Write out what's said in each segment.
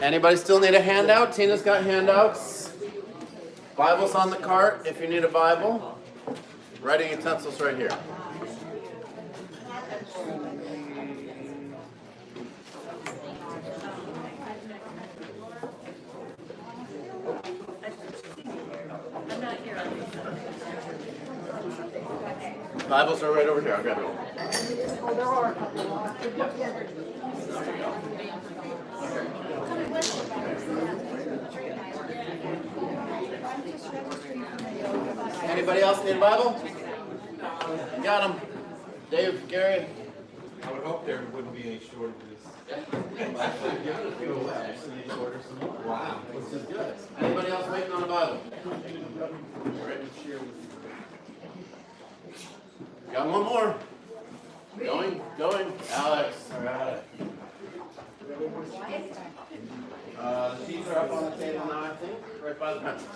Anybody still need a handout? Tina's got handouts. Bible's on the cart if you need a Bible. Writing utensils right here. Bibles are right over here. I'll grab it. Oh, there are a couple. Anybody else need a Bible? Got them. Dave, Gary. I would hope there wouldn't be any shortages. Wow. This is good. Anybody else waiting on a Bible? Got one more. Going. Alex. All right. The sheets are up on the table now, I think, right by the pencils.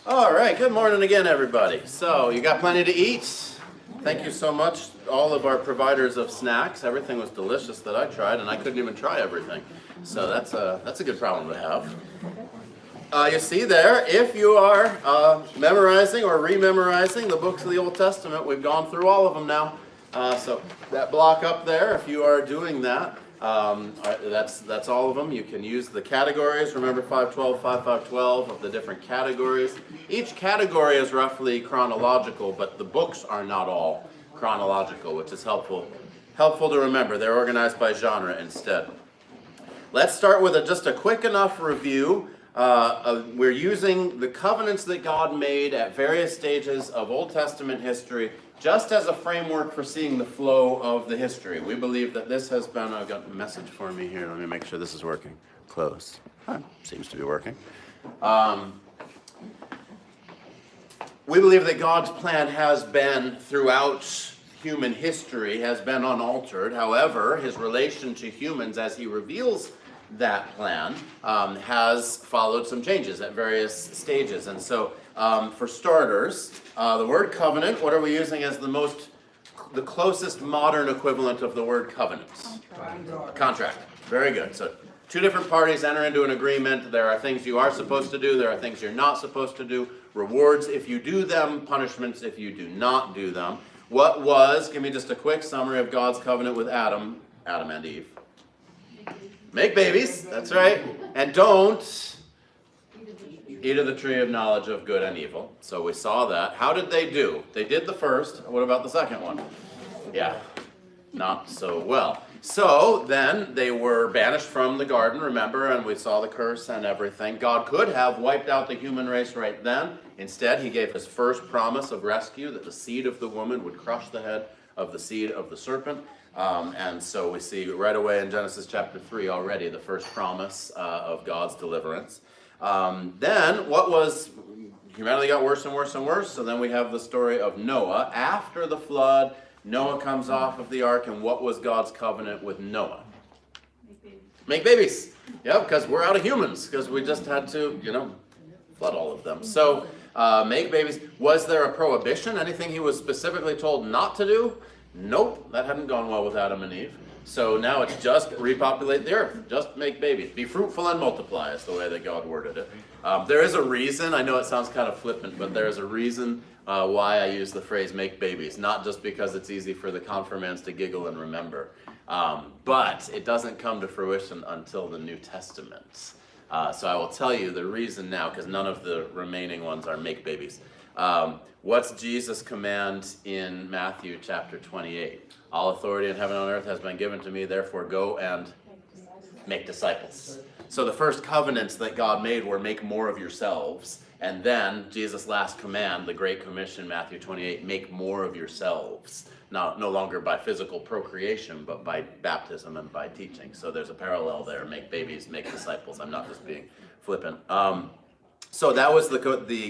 All right, good morning again, everybody. So, you got plenty to eat? Thank you so much, all of our providers of snacks. Everything was delicious that I tried, and I couldn't even try everything. So that's a good problem to have. You see there, if you are memorizing or rememorizing the books of the Old Testament, we've gone through all of them now. So that block up there, if you are doing that, that's all of them. You can use the categories. Remember 512, 5512 of the different categories. Each category is roughly chronological, but the books are not all chronological, which is helpful to remember. They're organized by genre instead. Let's start with just a quick enough review. We're using the covenants that God made at various stages of Old Testament history just as a framework for seeing the flow of the history. We believe that this has been, I've got a message for me here. Let me make sure this is working. Close. Seems to be working. We believe that God's plan has been throughout human history, has been unaltered. However, his relation to humans as he reveals that plan has followed some changes at various stages. And so, for starters, the word covenant, what are we using as the closest modern equivalent of the word covenant? Contract. Very good. So, two different parties enter into an agreement. There are things you are supposed to do. There are things you're not supposed to do. Rewards if you do them, punishments if you do not do them. Give me just a quick summary of God's covenant with Adam and Eve. Make babies, that's right. And don't eat of the tree of knowledge of good and evil. So we saw that. How did they do? They did the first. What about the second one? Yeah, not so well. So then they were banished from the garden, remember, and we saw the curse and everything. God could have wiped out the human race right then. Instead, he gave his first promise of rescue, that the seed of the woman would crush the head of the seed of the serpent. And so we see right away in Genesis chapter 3 already the first promise of God's deliverance. Then humanity got worse and worse and worse. So then we have the story of Noah. After the flood, Noah comes off of the ark, and what was God's covenant with Noah? Make babies. Yeah, because we're out of humans, because we just had to, flood all of them. So make babies. Was there a prohibition? Anything he was specifically told not to do? Nope, that hadn't gone well with Adam and Eve. So now it's just repopulate the earth, just make babies. Be fruitful and multiply is the way that God worded it. There is a reason, I know it sounds kind of flippant, but there is a reason why I use the phrase make babies. Not just because it's easy for the confirmands to giggle and remember, but it doesn't come to fruition until the New Testament. So I will tell you the reason now, because none of the remaining ones are make babies. What's Jesus' command in Matthew chapter 28? All authority in heaven and on earth has been given to me, therefore go and make disciples. So the first covenants that God made were make more of yourselves. And then Jesus' last command, the Great Commission, Matthew 28, make more of yourselves. Now, no longer by physical procreation, but by baptism and by teaching. So there's a parallel there. Make babies, make disciples. I'm not just being flippant. So that was the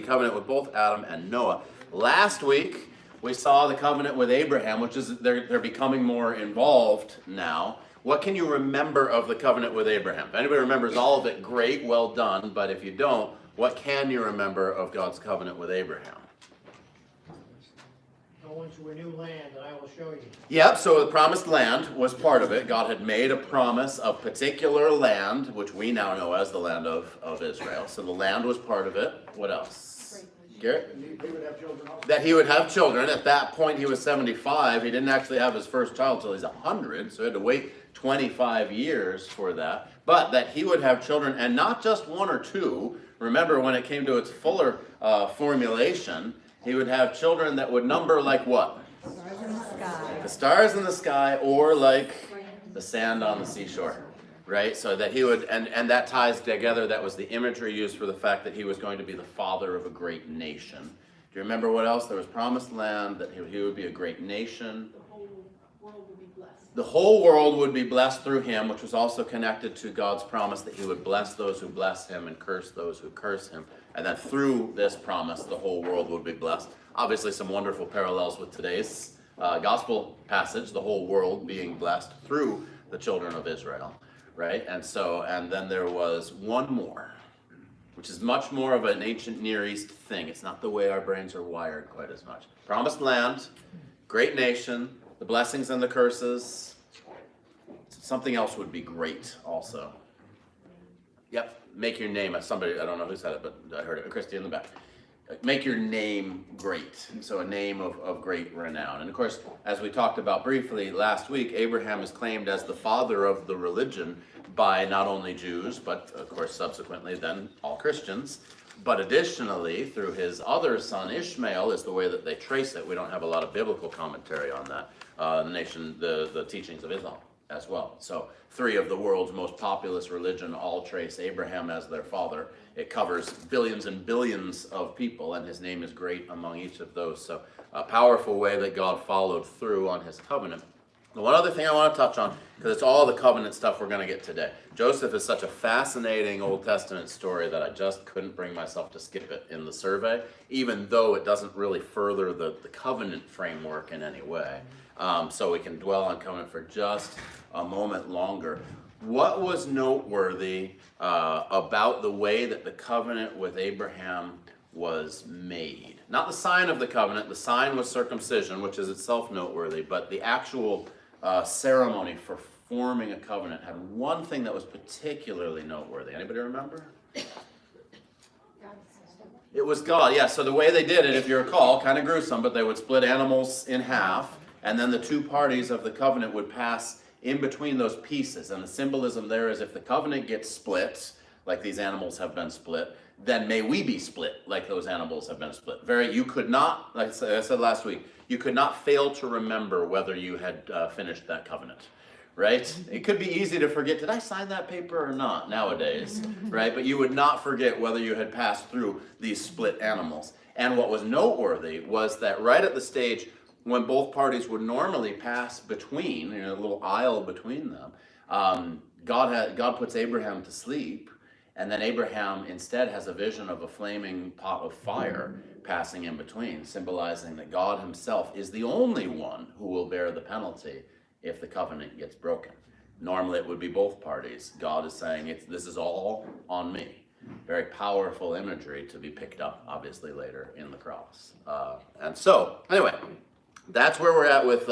covenant with both Adam and Noah. Last week, we saw the covenant with Abraham, which is they're becoming more involved now. What can you remember of the covenant with Abraham? If anybody remembers all of it, great, well done. But if you don't, what can you remember of God's covenant with Abraham? going to a new land that I will show you. Yep, so the promised land was part of it. God had made a promise of particular land, which we now know as the land of Israel. So the land was part of it. What else? Garrett? He would have children also. That he would have children. At that point, he was 75. He didn't actually have his first child till he's 100, so he had to wait 25 years for that. But that he would have children, and not just one or two. Remember, when it came to its fuller formulation, he would have children that would number like what? Stars in the sky. The stars in the sky, or like the sand on the seashore, right? So that he would, and that ties together, that was the imagery used for the fact that he was going to be the father of a great nation. Do you remember what else? There was promised land, that he would be a great nation. The whole world will be blessed. The whole world would be blessed through him, which was also connected to God's promise that he would bless those who bless him and curse those who curse him. And that through this promise, the whole world would be blessed. Obviously, some wonderful parallels with today's gospel passage, the whole world being blessed through the children of Israel, right? And then there was one more, which is much more of an ancient Near East thing. It's not the way our brains are wired quite as much. Promised land, great nation, the blessings and the curses. Something else would be great also. Yep, make your name, somebody, I don't know who said it, but I heard it, Christy in the back. Make your name great, so a name of great renown. And of course, as we talked about briefly last week, Abraham is claimed as the father of the religion by not only Jews, but of course subsequently then all Christians. But additionally, through his other son Ishmael is the way that they trace it. We don't have a lot of biblical commentary on that. The teachings of Islam as well. So 3 of the world's most populous religion all trace Abraham as their father. It covers billions and billions of people, and his name is great among each of those. So a powerful way that God followed through on his covenant. The one other thing I want to touch on, because it's all the covenant stuff we're going to get today. Joseph is such a fascinating Old Testament story that I just couldn't bring myself to skip it in the survey, even though it doesn't really further the covenant framework in any way. So we can dwell on covenant for just a moment longer. What was noteworthy about the way that the covenant with Abraham was made? Not the sign of the covenant. The sign was circumcision, which is itself noteworthy, but the actual ceremony for forming a covenant had one thing that was particularly noteworthy. Anybody remember? It was God, yeah. So the way they did it, if you recall, kind of gruesome, but they would split animals in half, and then the 2 parties of the covenant would pass in between those pieces. And the symbolism there is if the covenant gets split, like these animals have been split, then may we be split like those animals have been split. You could not, like I said last week, you could not fail to remember whether you had finished that covenant, right? It could be easy to forget, did I sign that paper or not nowadays, right? But you would not forget whether you had passed through these split animals. And what was noteworthy was that right at the stage when both parties would normally pass between, a little aisle between them, God puts Abraham to sleep, and then Abraham instead has a vision of a flaming pot of fire passing in between, symbolizing that God himself is the only one who will bear the penalty if the covenant gets broken. Normally it would be both parties. God is saying, this is all on me. Very powerful imagery to be picked up, obviously, later in the cross. And so, anyway, that's where we're at with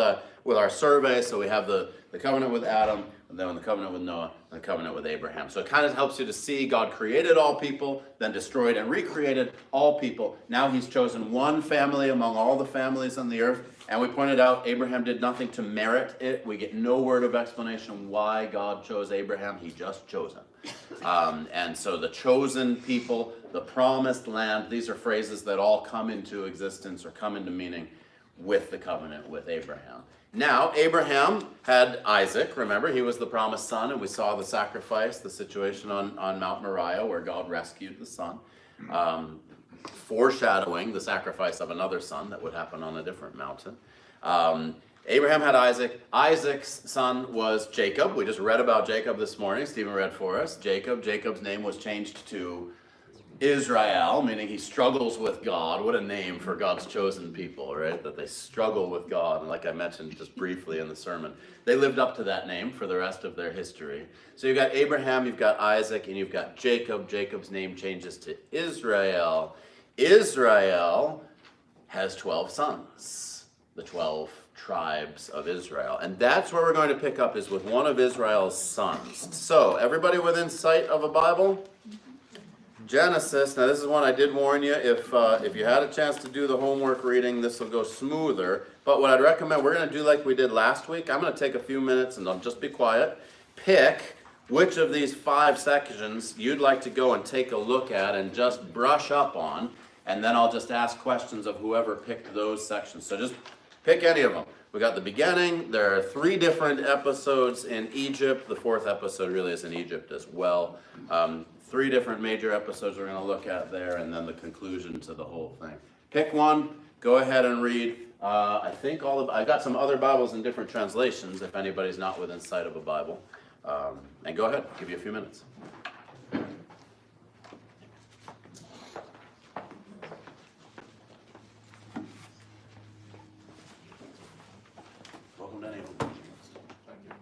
our survey. So we have the covenant with Adam, and then the covenant with Noah, and the covenant with Abraham. So it kind of helps you to see God created all people, then destroyed and recreated all people. Now he's chosen one family among all the families on the earth. And we pointed out Abraham did nothing to merit it. We get no word of explanation why God chose Abraham. He just chose him. And so the chosen people, the promised land, these are phrases that all come into existence or come into meaning with the covenant with Abraham. Now, Abraham had Isaac. Remember, he was the promised son, and we saw the sacrifice, the situation on Mount Moriah where God rescued the son, foreshadowing the sacrifice of another son that would happen on a different mountain. Abraham had Isaac. Isaac's son was Jacob. We just read about Jacob this morning. Stephen read for us. Jacob's name was changed to Israel, meaning he struggles with God. What a name for God's chosen people, right? That they struggle with God. And like I mentioned just briefly in the sermon, they lived up to that name for the rest of their history. So you've got Abraham, you've got Isaac, and you've got Jacob. Jacob's name changes to Israel. Israel has 12 sons. the 12 tribes of Israel. And that's where we're going to pick up, is with one of Israel's sons. So, everybody within sight of a Bible? Genesis. Now, this is one I did warn you, if you had a chance to do the homework reading, this will go smoother. But what I'd recommend, we're going to do like we did last week. I'm going to take a few minutes, and I'll just be quiet. Pick which of these 5 sections you'd like to go and take a look at and just brush up on, and then I'll just ask questions of whoever picked those sections. So just pick any of them. We got the beginning. There are 3 different episodes in Egypt. The 4th episode really is in Egypt as well. 3 different major episodes we're going to look at there, and then the conclusion to the whole thing. Pick one. Go ahead and read. I think I got some other Bibles in different translations if anybody's not within sight of a Bible. And go ahead. Give you a few minutes. Welcome to any of them. Thank you.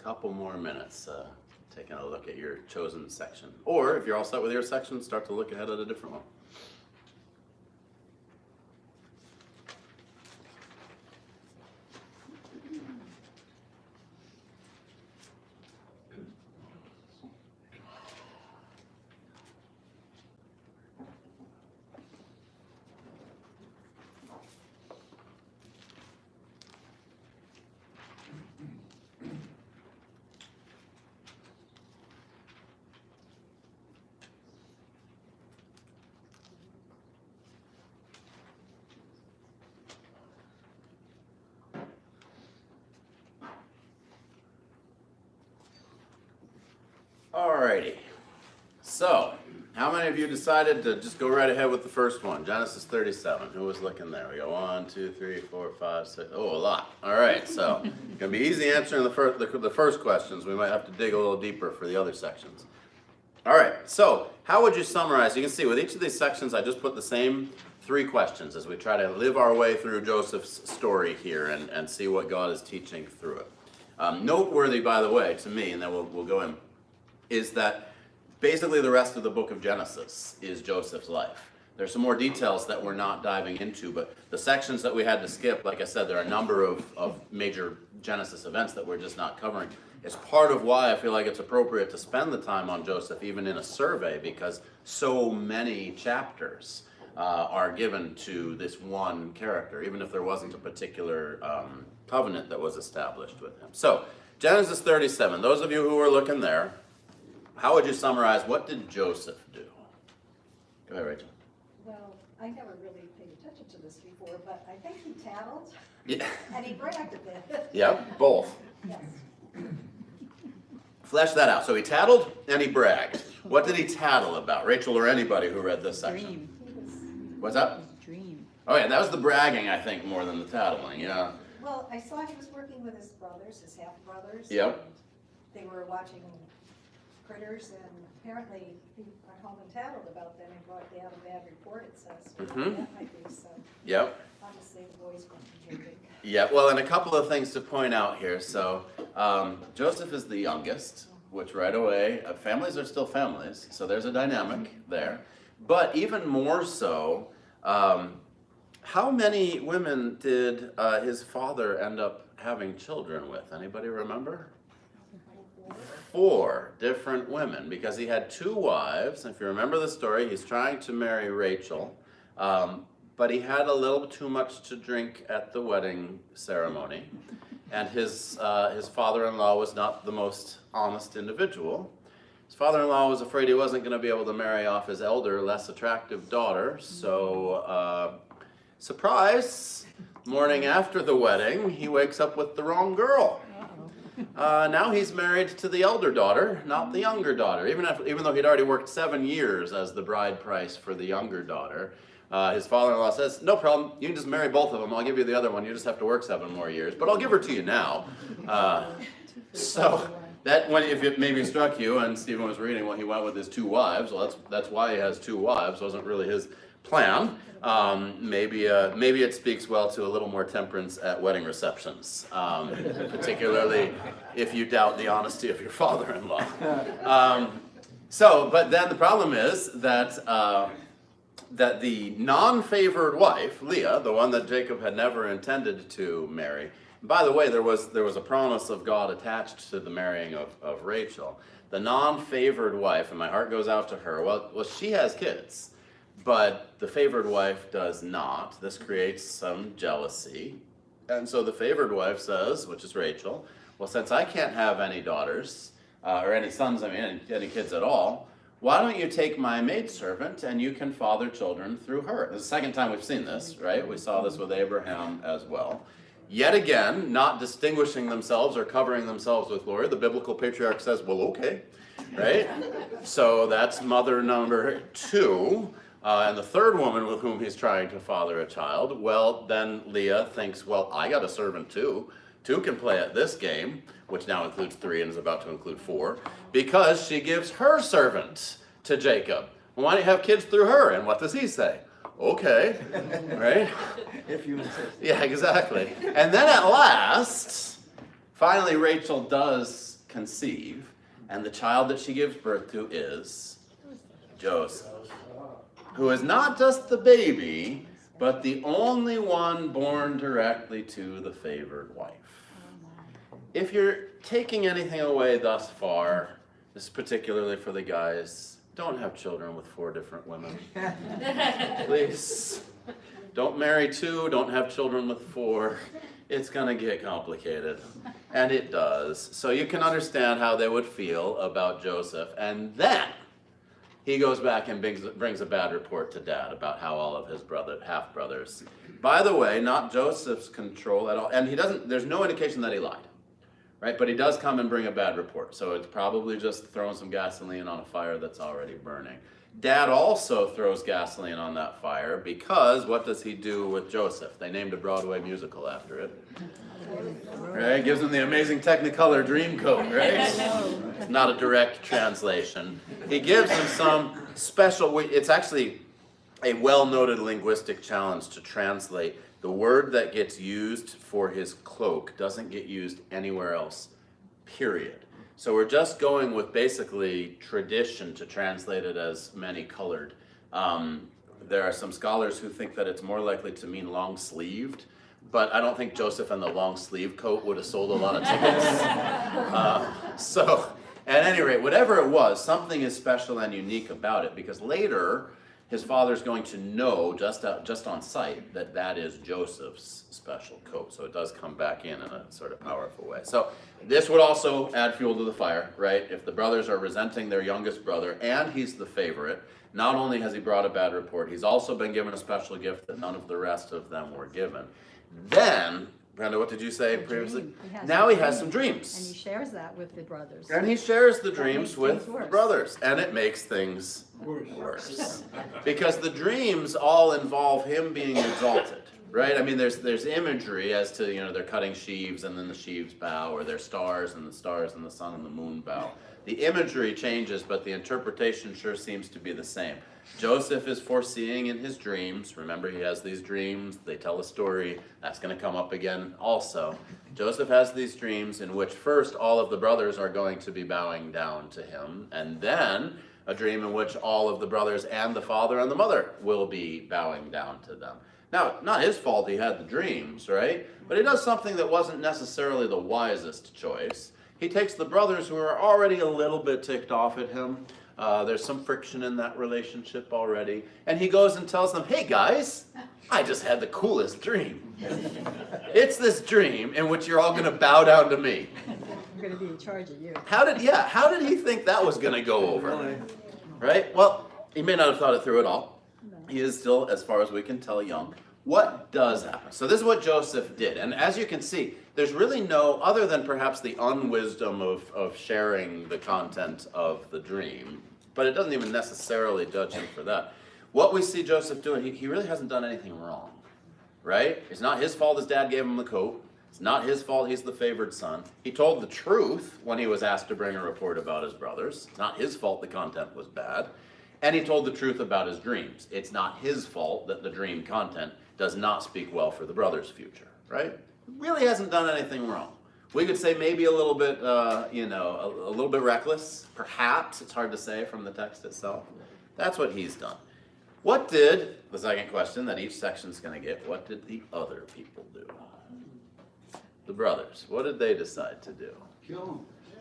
Couple more minutes taking a look at your chosen section. Or if you're all set with your section, start to look ahead at a different one. Alrighty, so how many of you decided to just go right ahead with the first one? Genesis 37. Who was looking there? We go 1, 2, 3, 4, 5, 6. Oh, a lot. All right, so it's gonna be easy answering the first questions. We might have to dig a little deeper for the other sections. All right, so how would you summarize? You can see with each of these sections, I just put the same 3 questions as we try to live our way through Joseph's story here and see what God is teaching through it. Noteworthy, by the way, to me, and then we'll go in, is that basically the rest of the book of Genesis is Joseph's life. There's some more details that we're not diving into, but the sections that we had to skip, like I said, there are a number of major Genesis events that we're just not covering. It's part of why I feel like it's appropriate to spend the time on Joseph, even in a survey, because so many chapters are given to this one character, even if there wasn't a particular covenant that was established with him. So, Genesis 37, those of you who were looking there, how would you summarize, what did Joseph do? Go ahead, Rachel. Well, I never really paid attention to this before, but I think he tattled Yeah. and he bragged a bit. Yep, both. Yes. flesh that out. So he tattled and he bragged. What did he tattle about? Rachel or anybody who read this section? Dream. What's that? Dream. Oh yeah, that was the bragging, I think, more than the tattling, yeah. Well, I saw he was working with his brothers, his half-brothers. Yep. They were watching Critters, and apparently he went home and tattled about them and brought down a bad report, it says. Mhm. That might be so. Yep. Obviously, the boys went to Jacob. Yeah, well, and a couple of things to point out here. So, Joseph is the youngest, which right away, families are still families, so there's a dynamic there. But even more so, how many women did his father end up having children with? Anybody remember? 4 different women, because he had 2 wives. If you remember the story, he's trying to marry Rachel. But he had a little too much to drink at the wedding ceremony, and his father-in-law was not the most honest individual. His father-in-law was afraid he wasn't going to be able to marry off his elder, less attractive daughter, so surprise, morning after the wedding, he wakes up with the wrong girl. Now he's married to the elder daughter, not the younger daughter, even though he'd already worked 7 years as the bride price for the younger daughter. His father-in-law says, no problem, you can just marry both of them, I'll give you the other one, you just have to work 7 more years, but I'll give her to you now. So, that, if it maybe struck you, and Stephen was reading, well, he went with his 2 wives, well, that's why he has 2 wives, wasn't really his plan. Maybe it speaks well to a little more temperance at wedding receptions, particularly if you doubt the honesty of your father-in-law. But then the problem is that the non-favored wife, Leah, the one that Jacob had never intended to marry, by the way, there was a promise of God attached to the marrying of Rachel. The non-favored wife, and my heart goes out to her, well, she has kids, but the favored wife does not. This creates some jealousy. And so the favored wife says, which is Rachel, well, since I can't have any daughters, or any sons, any kids at all, why don't you take my maidservant and you can father children through her? This is the second time we've seen this, right? We saw this with Abraham as well. Yet again, not distinguishing themselves or covering themselves with glory, the biblical patriarch says, well, okay, right? So that's mother number 2. And the third woman with whom he's trying to father a child, well, then Leah thinks, well, I got a servant too. 2 can play at this game, which now includes 3 and is about to include 4, because she gives her servant to Jacob. Well, why don't you have kids through her? And what does he say? Okay, right? If you insist. Yeah, exactly. And then at last, finally Rachel does conceive, and the child that she gives birth to is Joseph, who is not just the baby, but the only one born directly to the favored wife. If you're taking anything away thus far, this is particularly for the guys, don't have children with 4 different women. Please. Don't marry 2, don't have children with 4. It's gonna get complicated. And it does. So you can understand how they would feel about Joseph. And then he goes back and brings a bad report to Dad about how all of his half-brothers. By the way, not Joseph's control at all. And there's no indication that he lied. Right? But he does come and bring a bad report. So it's probably just throwing some gasoline on a fire that's already burning. Dad also throws gasoline on that fire because what does he do with Joseph? They named a Broadway musical after it. Right? Gives him the amazing Technicolor Dreamcoat, right? It's not a direct translation. He gives him some special, it's actually a well-noted linguistic challenge to translate. The word that gets used for his cloak doesn't get used anywhere else, period. So we're just going with basically tradition to translate it as many-colored. There are some scholars who think that it's more likely to mean long-sleeved, but I don't think Joseph and the long-sleeve coat would have sold a lot of tickets. So at any rate, whatever it was, something is special and unique about it, because later his father's going to know just on sight that is Joseph's special coat. So it does come back in a sort of powerful way. So this would also add fuel to the fire, right? If the brothers are resenting their youngest brother and he's the favorite, not only has he brought a bad report, he's also been given a special gift that none of the rest of them were given. Then Brenda, what did you say A previously? dream. He has Now a he has some dream. dreams. And he shares that with the brothers. And he shares the That dreams makes with things the worse. brothers, and it makes things worse. Because the dreams all involve him being exalted, right? I mean, there's imagery as to, they're cutting sheaves and then the sheaves bow, or they're stars and the stars and the sun and the moon bow. The imagery changes, but the interpretation sure seems to be the same. Joseph is foreseeing in his dreams. Remember, he has these dreams. They tell a story. That's going to come up again also. Joseph has these dreams in which first all of the brothers are going to be bowing down to him, and then a dream in which all of the brothers and the father and the mother will be bowing down to them. Now, not his fault he had the dreams, right? But he does something that wasn't necessarily the wisest choice. He takes the brothers who are already a little bit ticked off at him. There's some friction in that relationship already. And he goes and tells them, hey guys, I just had the coolest dream. It's this dream in which you're all going to bow down to me. I'm gonna be in charge of you. How did he think that was going to go over? Right? Well, he may not have thought it through at all. He is still, as far as we can tell, young. What does happen? So this is what Joseph did. And as you can see, there's really no, other than perhaps the unwisdom of sharing the content of the dream, but it doesn't even necessarily judge him for that. What we see Joseph doing, he really hasn't done anything wrong, right? It's not his fault his dad gave him the coat. It's not his fault he's the favored son. He told the truth when he was asked to bring a report about his brothers. It's not his fault the content was bad. And he told the truth about his dreams. It's not his fault that the dream content does not speak well for the brothers' future, right? Really hasn't done anything wrong. We could say maybe a little bit, a little bit reckless, perhaps. It's hard to say from the text itself. That's what he's done. What did, the second question that each section's going to get, what did the other people do? The brothers, what did they decide to do?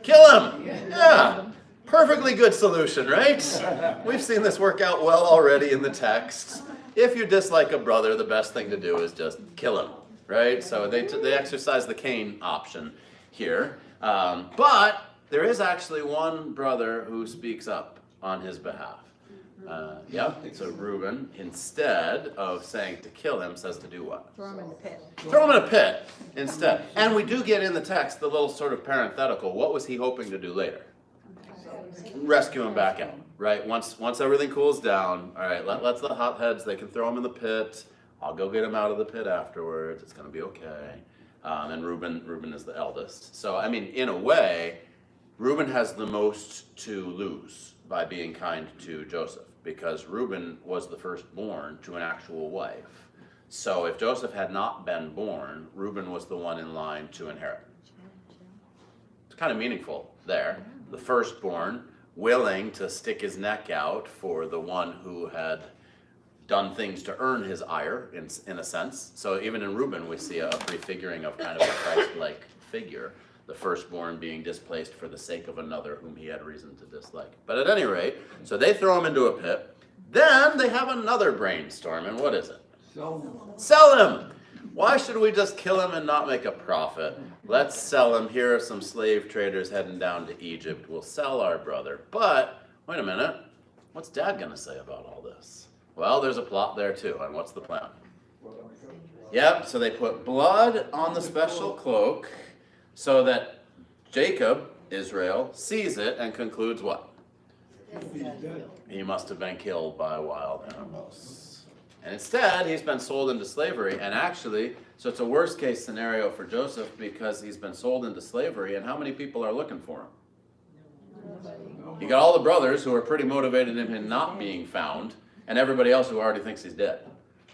Kill him! Yeah! Perfectly good solution, right? We've seen this work out well already in the text. If you dislike a brother, the best thing to do is just kill him, right? So they exercise the Cain option here. But there is actually one brother who speaks up on his behalf. So Reuben, instead of saying to kill him, says to do what? Throw him in the pit. Throw him in a pit instead. And we do get in the text the little sort of parenthetical. What was he hoping to do later? Rescue him back out, right? Once everything cools down, all right, let's the hotheads, they can throw him in the pit. I'll go get him out of the pit afterwards. It's going to be okay. And Reuben is the eldest. So, I mean, in a way, Reuben has the most to lose by being kind to Joseph, because Reuben was the firstborn to an actual wife. So if Joseph had not been born, Reuben was the one in line to inherit. It's kind of meaningful there. The firstborn willing to stick his neck out for the one who had done things to earn his ire, in a sense. So even in Reuben, we see a prefiguring of kind of a Christ-like figure, the firstborn being displaced for the sake of another whom he had reason to dislike. But at any rate, so they throw him into a pit. Then they have another brainstorm, and what is it? Sell him! Why should we just kill him and not make a profit? Let's sell him. Here are some slave traders heading down to Egypt. We'll sell our brother. But, wait a minute, what's Dad going to say about all this? Well, there's a plot there too, and what's the plan? Yep, so they put blood on the special cloak so that Jacob, Israel, sees it and concludes what? He must have been killed by wild animals. And instead, he's been sold into slavery, and actually, so it's a worst case scenario for Joseph because he's been sold into slavery, and how many people are looking for him? You got all the brothers who are pretty motivated in him not being found, and everybody else who already thinks he's dead.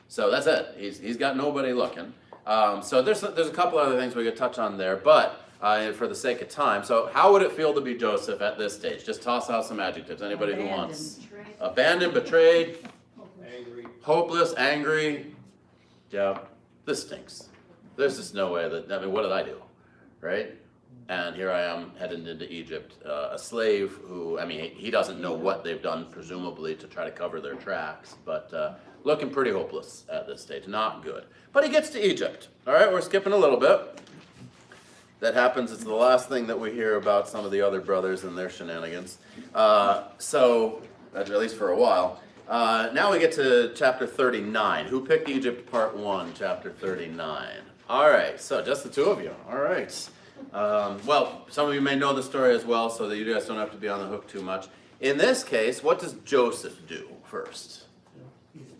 So that's it. He's got nobody looking. So there's a couple other things we could touch on there, but for the sake of time, so how would it feel to be Joseph at this stage? Just toss out some adjectives. Anybody who wants? Abandoned, betrayed, Angry. hopeless, angry. Yeah, this stinks. There's just no way that, what did I do? Right? And here I am headed into Egypt, a slave who, he doesn't know what they've done, presumably, to try to cover their tracks, but looking pretty hopeless at this stage. Not good. But he gets to Egypt. All right, we're skipping a little bit. That happens. It's the last thing that we hear about some of the other brothers and their shenanigans. So, at least for a while. Now we get to chapter 39. Who picked Egypt part 1, chapter 39? All right, so just the two of you. All right. Well, some of you may know the story as well, so that you guys don't have to be on the hook too much. In this case, what does Joseph do first? He's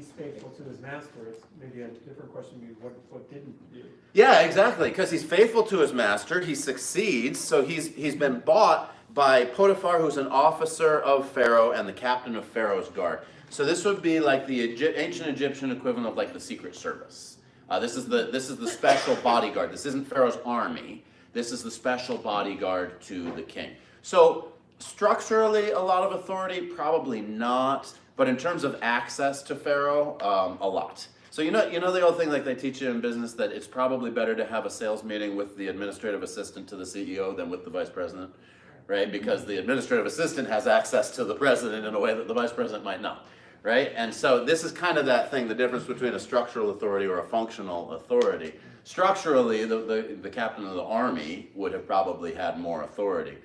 faithful to his master. It's maybe a different question would be what didn't he do? Yeah, exactly, because he's faithful to his master. He succeeds, so he's been bought by Potiphar, who's an officer of Pharaoh and the captain of Pharaoh's guard. So this would be like the ancient Egyptian equivalent of like the Secret Service. This is the special bodyguard. This isn't Pharaoh's army. This is the special bodyguard to the king. So structurally, a lot of authority, probably not. But in terms of access to Pharaoh, a lot. So you know the old thing like they teach you in business that it's probably better to have a sales meeting with the administrative assistant to the CEO than with the vice president, right? Because the administrative assistant has access to the president in a way that the vice president might not, right? And so this is kind of that thing, the difference between a structural authority or a functional authority. Structurally, the captain of the army would have probably had more authority.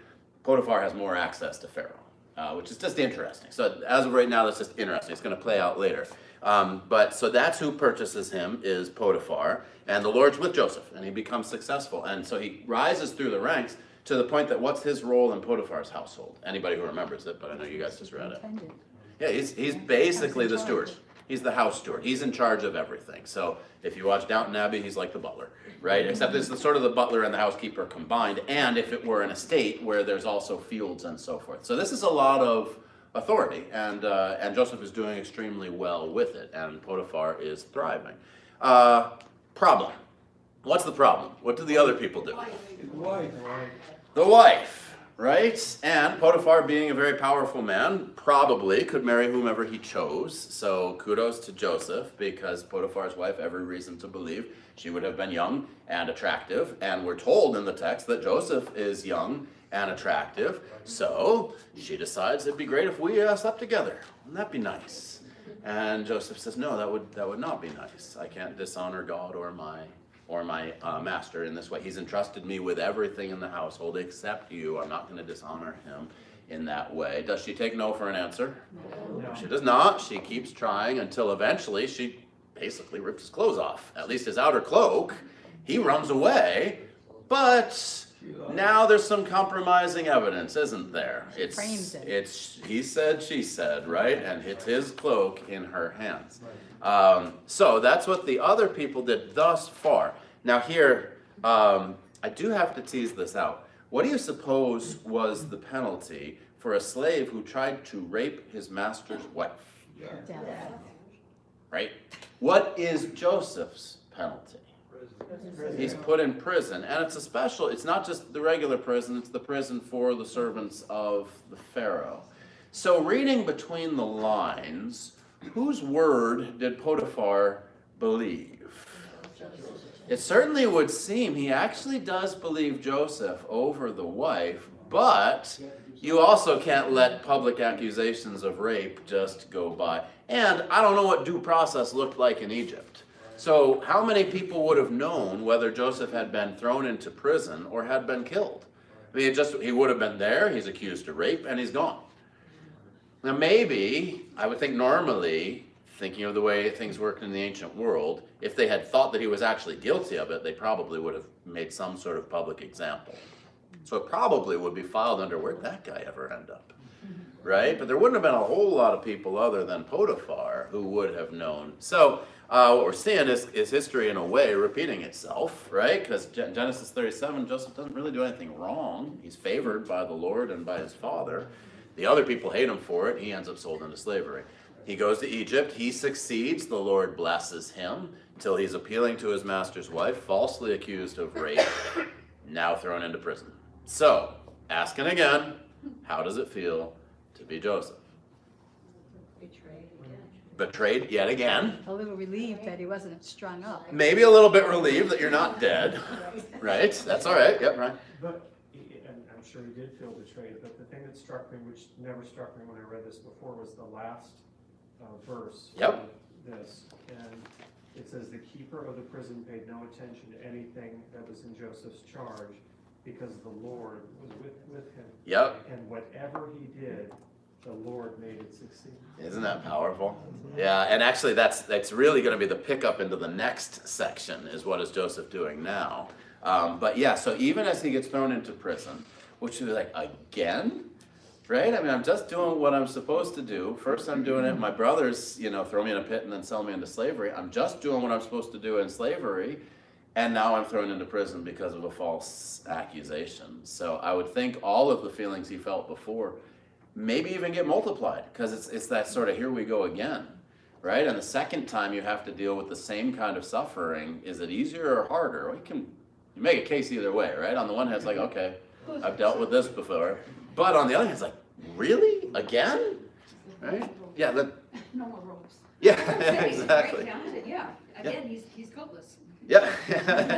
Potiphar has more access to Pharaoh. Which is just interesting. So as of right now, that's just interesting. It's going to play out later. But so that's who purchases him is Potiphar, and the Lord's with Joseph, and he becomes successful. And so he rises through the ranks to the point that what's his role in Potiphar's household? Anybody who remembers it, but I know you guys just read it. Intended. Yeah, he's basically the steward. He's the house steward. He's in charge of everything. So if you watch Downton Abbey, he's like the butler, right? Except it's the sort of the butler and the housekeeper combined, and if it were an estate where there's also fields and so forth. So this is a lot of authority, and Joseph is doing extremely well with it, and Potiphar is thriving. Problem. What's the problem? What do the other people do? The wife. Right? And Potiphar, being a very powerful man, probably could marry whomever he chose. So kudos to Joseph, because Potiphar's wife, every reason to believe she would have been young and attractive. And we're told in the text that Joseph is young and attractive. So she decides it'd be great if we slept together. Wouldn't that be nice? And Joseph says, no, that would not be nice. I can't dishonor God or my master in this way. He's entrusted me with everything in the household except you. I'm not going to dishonor him in that way. Does she take no for an answer? No. She does not. She keeps trying until eventually she basically rips his clothes off. At least his outer cloak. He runs away, but now there's some compromising evidence, isn't there? Frames it. It's he said, she said, right? And it's his cloak in her hands. So that's what the other people did thus far. Now here, I do have to tease this out. What do you suppose was the penalty for a slave who tried to rape his master's wife? Death. Right? What is Joseph's penalty? He's put in prison, and it's not just the regular prison, it's the prison for the servants of the Pharaoh. So reading between the lines, whose word did Potiphar believe? It certainly would seem he actually does believe Joseph over the wife, but you also can't let public accusations of rape just go by. And I don't know what due process looked like in Egypt. So how many people would have known whether Joseph had been thrown into prison or had been killed? I mean, he would have been there, he's accused of rape, and he's gone. Now maybe, I would think normally, thinking of the way things worked in the ancient world, if they had thought that he was actually guilty of it, they probably would have made some sort of public example. So it probably would be filed under, where'd that guy ever end up? Right? But there wouldn't have been a whole lot of people other than Potiphar who would have known. So what we're seeing is history in a way repeating itself, right? Because Genesis 37, Joseph doesn't really do anything wrong. He's favored by the Lord and by his father. The other people hate him for it. He ends up sold into slavery. He goes to Egypt. He succeeds. The Lord blesses him until he's appealing to his master's wife, falsely accused of rape, now thrown into prison. So, asking again, how does it feel to be Joseph? Betrayed yet again. A little relieved that he wasn't strung up. Maybe a little bit relieved that you're not dead. Right? That's all right. Yep, right. But, and I'm sure he did feel betrayed, but the thing that struck me, which never struck me when I read this before, was the last verse Yep. of this. And it says, the keeper of the prison paid no attention to anything that was in Joseph's charge because the Lord was with him. Yep. And whatever he did, the Lord made it succeed. Isn't that powerful? Yeah, and actually that's really going to be the pickup into the next section, is what is Joseph doing now. But yeah, so even as he gets thrown into prison, which would be like, again? Right? I mean, I'm just doing what I'm supposed to do. First I'm doing it, my brothers, throw me in a pit and then sell me into slavery. I'm just doing what I'm supposed to do in slavery, and now I'm thrown into prison because of a false accusation. So I would think all of the feelings he felt before maybe even get multiplied, because it's that sort of here we go again, right? And the second time you have to deal with the same kind of suffering, is it easier or harder? Well, you make a case either way, right? On the one hand, it's like, okay, I've dealt with this before. But on the other hand, it's like, really? Again? Right? Yeah, No more ropes. yeah, exactly. Yeah, again, he's coatless. Yeah,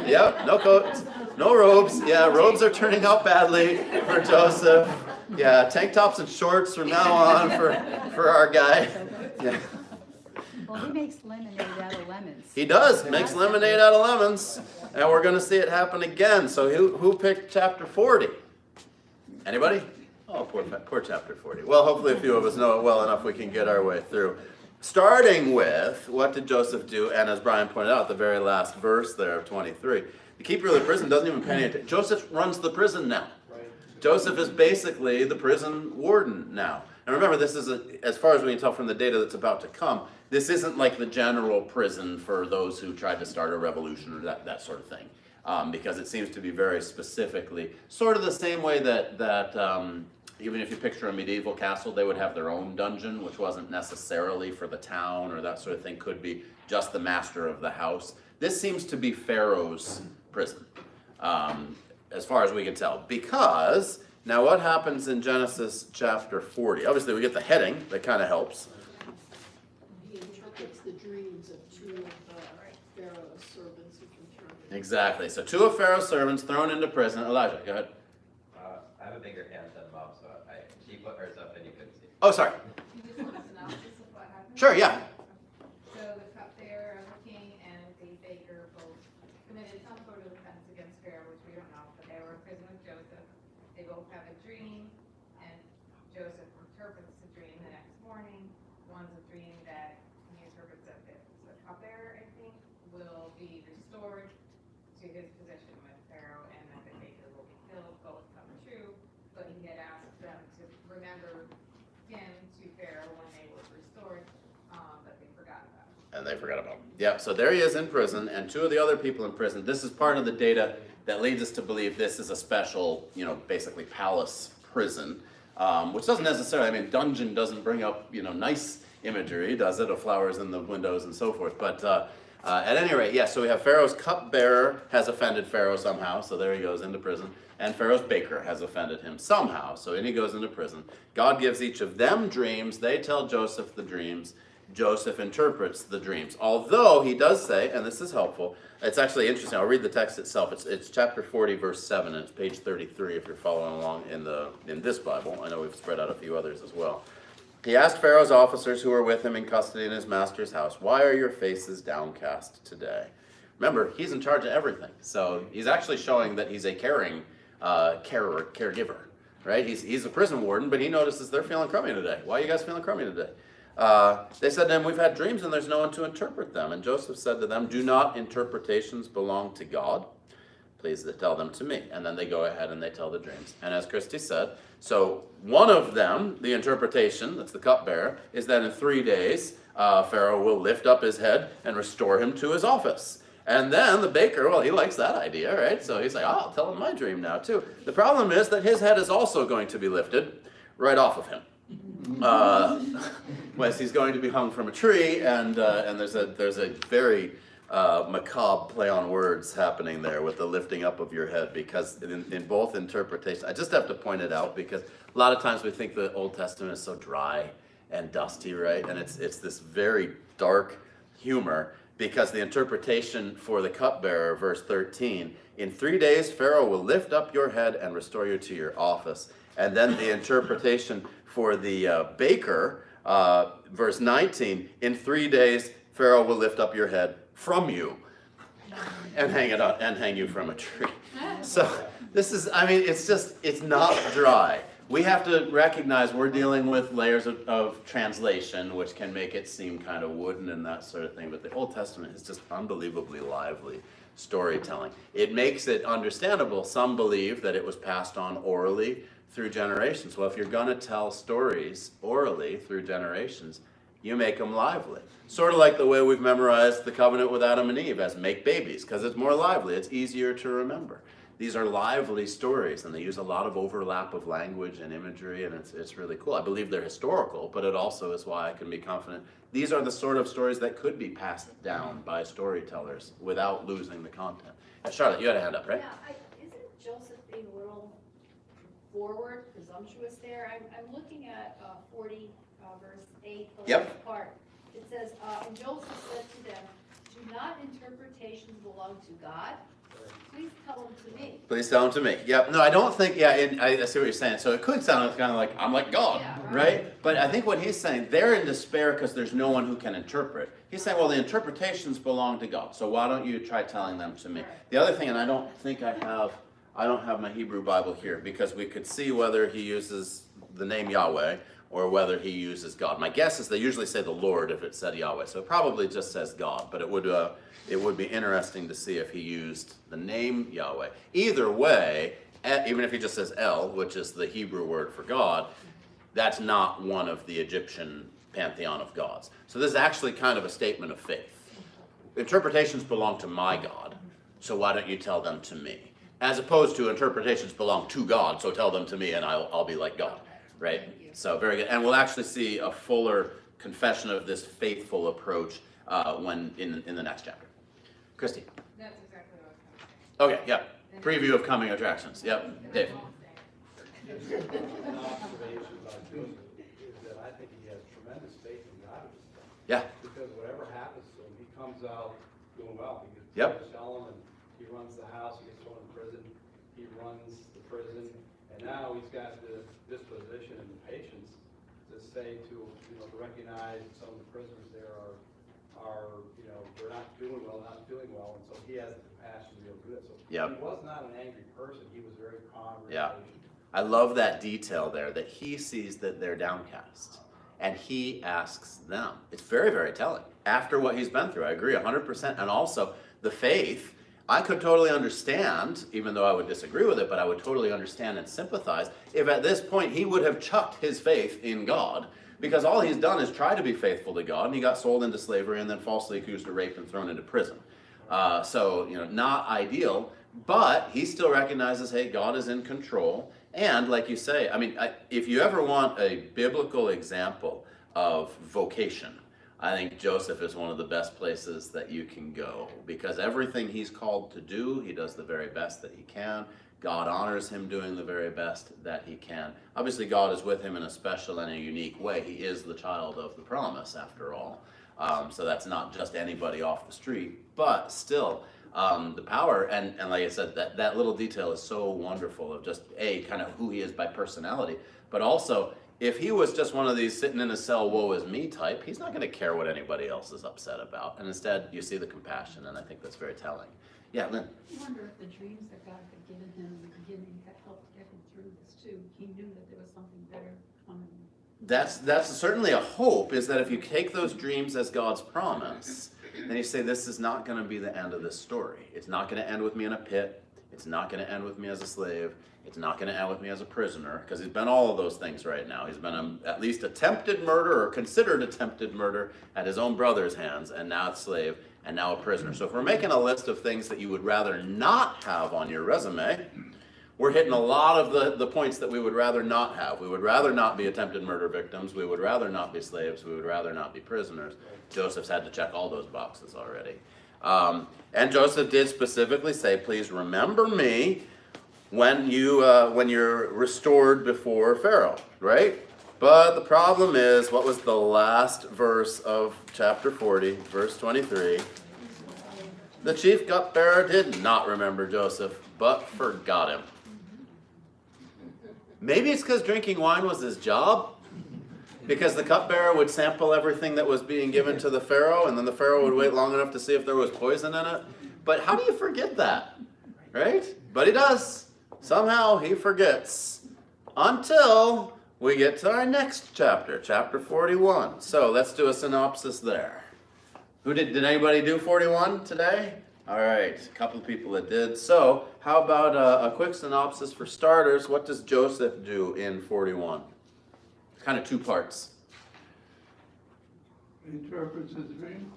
yeah, no coats, no robes. Yeah, robes are turning out badly for Joseph. Yeah, tank tops and shorts from now on for our guy. Yeah. Well, he makes lemonade out of lemons. He does, makes lemonade out of lemons, and we're going to see it happen again. So who picked chapter 40? Anybody? Oh, poor chapter 40. Well, hopefully a few of us know it well enough we can get our way through. Starting with, what did Joseph do? And as Brian pointed out, the very last verse there of 23. The keeper of the prison doesn't even pay any attention. Joseph runs the prison now. Joseph is basically the prison warden now. And remember, this is, as far as we can tell from the data that's about to come, this isn't like the general prison for those who tried to start a revolution or that sort of thing. Because it seems to be very specifically, sort of the same way that even if you picture a medieval castle, they would have their own dungeon, which wasn't necessarily for the town or that sort of thing, could be just the master of the house. This seems to be Pharaoh's prison, as far as we can tell. Because, now what happens in Genesis chapter 40? Obviously we get the heading, that kind of helps. He interprets the dreams of two of Pharaoh's servants who can turn. Exactly, so two of Pharaoh's servants thrown into prison. Elijah, go ahead. I have a bigger hand than Mom, so she put hers up and you couldn't see. Oh, sorry. You just want a synopsis of what happened? Sure, yeah. So the cupbearer, the king, and the baker both committed some sort of offense against Pharaoh, which we don't know, but they were in prison with Joseph. They both have a dream, and Joseph interprets the dream the next morning. One's a dream that he interprets that the cupbearer, I think, will be restored to his position with Pharaoh, and that the baker will be killed. Both come true, but he had asked them to remember him to Pharaoh when they were restored, but they forgot about him. And they forgot about him. Yeah, so there he is in prison, and two of the other people in prison. This is part of the data that leads us to believe this is a special, basically palace prison, which doesn't necessarily, dungeon doesn't bring up, nice imagery, does it, of flowers in the windows and so forth. But at any rate, yeah, so we have Pharaoh's cupbearer has offended Pharaoh somehow, so there he goes into prison. And Pharaoh's baker has offended him somehow, so in he goes into prison. God gives each of them dreams. They tell Joseph the dreams. Joseph interprets the dreams. Although he does say, and this is helpful, it's actually interesting. I'll read the text itself. It's chapter 40, verse 7, and it's page 33 if you're following along in this Bible. I know we've spread out a few others as well. He asked Pharaoh's officers who were with him in custody in his master's house, "Why are your faces downcast today?" Remember, he's in charge of everything. So he's actually showing that he's a caring caregiver, right? He's a prison warden, but he notices they're feeling crummy today. "Why are you guys feeling crummy today?" They said to him, "We've had dreams and there's no one to interpret them." And Joseph said to them, "Do not interpretations belong to God? Please tell them to me." And then they go ahead and they tell the dreams. And as Christy said, so one of them, the interpretation, that's the cupbearer, is that in 3 days, Pharaoh will lift up his head and restore him to his office. And then the baker, well, he likes that idea, right? So he's like, I'll tell him my dream now too. The problem is that his head is also going to be lifted right off of him. He's going to be hung from a tree, and there's a very macabre play on words happening there with the lifting up of your head, because in both interpretations, I just have to point it out because a lot of times we think the Old Testament is so dry and dusty, right? And it's this very dark humor, because the interpretation for the cupbearer, verse 13, in 3 days Pharaoh will lift up your head and restore you to your office. And then the interpretation for the baker, verse 19, in 3 days Pharaoh will lift up your head from you and hang you from a tree. So this is, it's not dry. We have to recognize we're dealing with layers of translation, which can make it seem kind of wooden and that sort of thing, but the Old Testament is just unbelievably lively storytelling. It makes it understandable. Some believe that it was passed on orally through generations. Well, if you're going to tell stories orally through generations, you make them lively. Sort of like the way we've memorized the covenant with Adam and Eve as make babies, because it's more lively, it's easier to remember. These are lively stories, and they use a lot of overlap of language and imagery, and it's really cool. I believe they're historical, but it also is why I can be confident these are the sort of stories that could be passed down by storytellers without losing the content. Charlotte, you had a hand up, right? Yeah, isn't Joseph being a little forward, presumptuous there? I'm looking at 40, verse 8, the Yep. last part. It says, and Joseph said to them, do not interpretations belong to God? Please tell them to me. Please tell them to me. Yep. No, I don't think, I see what you're saying. So it could sound kind of like, I'm like God, Yeah, right? right. But I think what he's saying, they're in despair because there's no one who can interpret. He's saying, well, the interpretations belong to God. So why don't you try telling them to me? Right. The other thing, and I don't have my Hebrew Bible here because we could see whether he uses the name Yahweh or whether he uses God. My guess is they usually say the Lord if it said Yahweh. So it probably just says God, but it would be interesting to see if he used the name Yahweh. Either way, even if he just says El, which is the Hebrew word for God, that's not one of the Egyptian pantheon of gods. So this is actually kind of a statement of faith. Interpretations belong to my God, so why don't you tell them to me? As opposed to interpretations belong to God, so tell them to me and I'll be like God, right? So very good. And we'll actually see a fuller confession of this faithful approach when in the next chapter. Christy. That's exactly what I was Okay, yeah. Preview of coming attractions. Yep. Dave. An observation about Joseph is that I think he has tremendous faith in God. Yeah. Because whatever happens to him, he comes out doing well. He gets Yep. to Shalom, and he runs the house, he gets thrown in prison, he runs the prison, and now he's got the disposition and the patience to say to recognize some of the prisoners there are they're not doing well, not feeling well, and so he has the compassion to be able to do it. So Yep. he was not an angry person, he was very calm, very Yeah. patient. I love that detail there, that he sees that they're downcast and he asks them. It's very, very telling. After what he's been through, I agree 100%. And also the faith, I could totally understand, even though I would disagree with it, but I would totally understand and sympathize if at this point he would have chucked his faith in God, because all he's done is try to be faithful to God, and he got sold into slavery and then falsely accused of rape and thrown into prison. So not ideal, but he still recognizes, hey, God is in control. And like you say, I mean, if you ever want a biblical example of vocation, I think Joseph is one of the best places that you can go, because everything he's called to do, he does the very best that he can. God honors him doing the very best that he can. Obviously, God is with him in a special and a unique way. He is the child of the promise, after all. So that's not just anybody off the street, but still, the power, and like I said, that little detail is so wonderful of just, kind of who he is by personality, but also, if he was just one of these sitting in a cell, woe is me type, he's not going to care what anybody else is upset about. And instead, you see the compassion, and I think that's very telling. Yeah, Lynn. I wonder if the dreams that God had given him in the beginning had helped get him through this too. He knew that there was something better coming. That's certainly a hope, is that if you take those dreams as God's promise, then you say, this is not going to be the end of this story. It's not going to end with me in a pit. It's not going to end with me as a slave. It's not going to end with me as a prisoner, because he's been all of those things right now. He's been at least attempted murder, or considered attempted murder, at his own brother's hands, and now a slave, and now a prisoner. So if we're making a list of things that you would rather not have on your resume, we're hitting a lot of the points that we would rather not have. We would rather not be attempted murder victims. We would rather not be slaves. We would rather not be prisoners. Joseph's had to check all those boxes already. And Joseph did specifically say, please remember me when you're restored before Pharaoh, right? But the problem is, what was the last verse of chapter 40, verse 23? The chief cupbearer did not remember Joseph, but forgot him. Maybe it's because drinking wine was his job, because the cupbearer would sample everything that was being given to the Pharaoh, and then the Pharaoh would wait long enough to see if there was poison in it. But how do you forget that, right? But he does. Somehow he forgets. until we get to our next chapter, chapter 41. So let's do a synopsis there. Did anybody do 41 today? All right, a couple of people that did. So how about a quick synopsis for starters? What does Joseph do in 41? It's kind of two parts. Interprets his dream.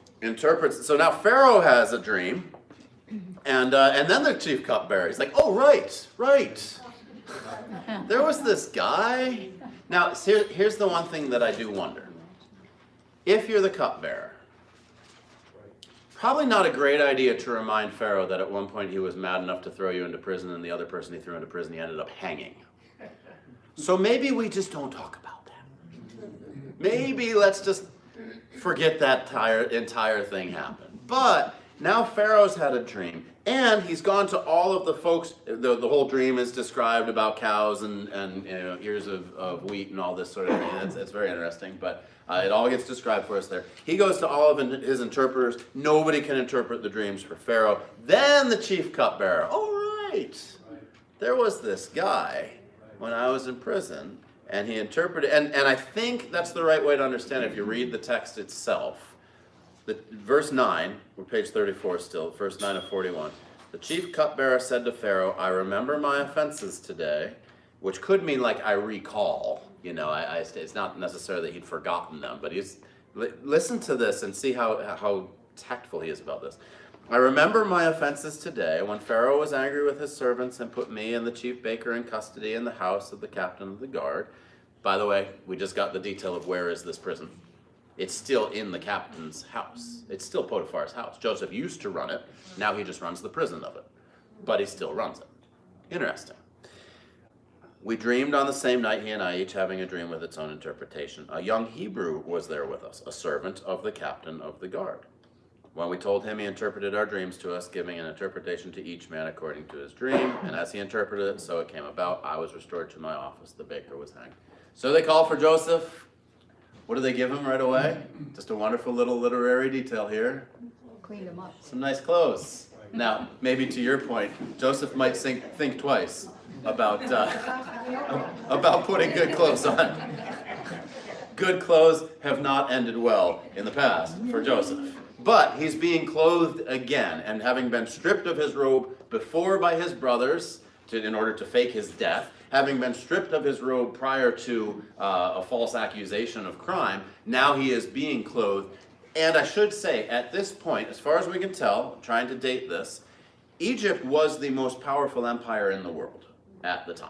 So now Pharaoh has a dream, and then the chief cupbearer is like, oh, right. There was this guy. Now, here's the one thing that I do wonder. If you're the cupbearer, probably not a great idea to remind Pharaoh that at one point he was mad enough to throw you into prison, and the other person he threw into prison, he ended up hanging. So maybe we just don't talk about that. Maybe let's just forget that entire thing happened. But now Pharaoh's had a dream, and he's gone to all of the folks. The whole dream is described about cows and ears of wheat and all this sort of thing. It's very interesting, but it all gets described for us there. He goes to all of his interpreters. Nobody can interpret the dreams for Pharaoh. Then the chief cupbearer. Oh, right. There was this guy when I was in prison, and he interpreted, and I think that's the right way to understand it if you read the text itself. Verse 9, we're page 34 still, verse 9 of 41. The chief cupbearer said to Pharaoh, I remember my offenses today, which could mean like I recall. It's not necessarily that he'd forgotten them, but listen to this and see how tactful he is about this. I remember my offenses today when Pharaoh was angry with his servants and put me and the chief baker in custody in the house of the captain of the guard. By the way, we just got the detail of where is this prison. It's still in the captain's house. It's still Potiphar's house. Joseph used to run it. Now he just runs the prison of it. But he still runs it. Interesting. We dreamed on the same night, he and I, each having a dream with its own interpretation. A young Hebrew was there with us, a servant of the captain of the guard. When we told him, he interpreted our dreams to us, giving an interpretation to each man according to his dream. And as he interpreted it, so it came about. I was restored to my office. The baker was hanged. So they call for Joseph. What do they give him right away? Just a wonderful little literary detail here. Cleaned him up. Some nice clothes. Now, maybe to your point, Joseph might think twice about putting good clothes on. Good clothes have not ended well in the past for Joseph. But he's being clothed again, and having been stripped of his robe before by his brothers in order to fake his death, having been stripped of his robe prior to a false accusation of crime, now he is being clothed. And I should say, at this point, as far as we can tell, trying to date this, Egypt was the most powerful empire in the world at the time.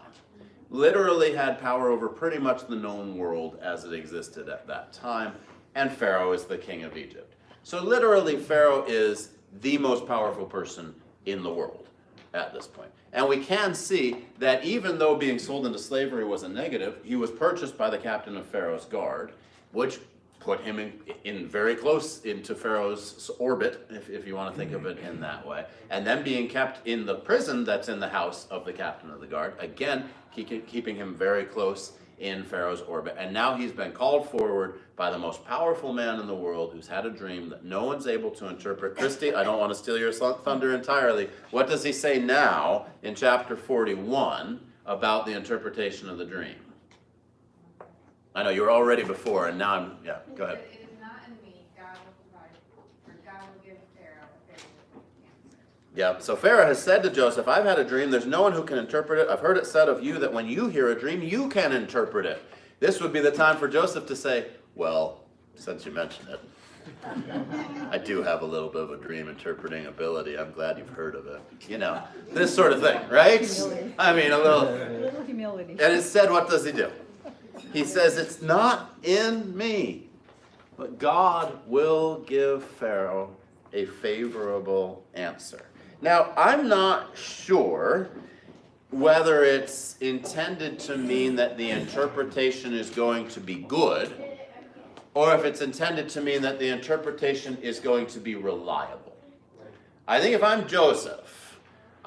Literally had power over pretty much the known world as it existed at that time, and Pharaoh is the king of Egypt. So literally, Pharaoh is the most powerful person in the world at this point. And we can see that even though being sold into slavery was a negative, he was purchased by the captain of Pharaoh's guard, which put him in very close into Pharaoh's orbit, if you want to think of it in that way. And then being kept in the prison that's in the house of the captain of the guard, again, keeping him very close in Pharaoh's orbit. And now he's been called forward by the most powerful man in the world who's had a dream that no one's able to interpret. Christy, I don't want to steal your thunder entirely. What does he say now in chapter 41 about the interpretation of the dream? I know you were all ready before, and now go ahead. It is not in me, God will provide, or God will give Pharaoh a favorable answer. Yeah, so Pharaoh has said to Joseph, I've had a dream, there's no one who can interpret it. I've heard it said of you that when you hear a dream, you can interpret it. This would be the time for Joseph to say, well, since you mentioned it, I do have a little bit of a dream interpreting ability. I'm glad you've heard of it. This sort of thing, right? Humility. I mean, a little. Little humility. And instead, what does he do? He says, it's not in me, but God will give Pharaoh a favorable answer. Now, I'm not sure whether it's intended to mean that the interpretation is going to be good, or if it's intended to mean that the interpretation is going to be reliable. I think if I'm Joseph,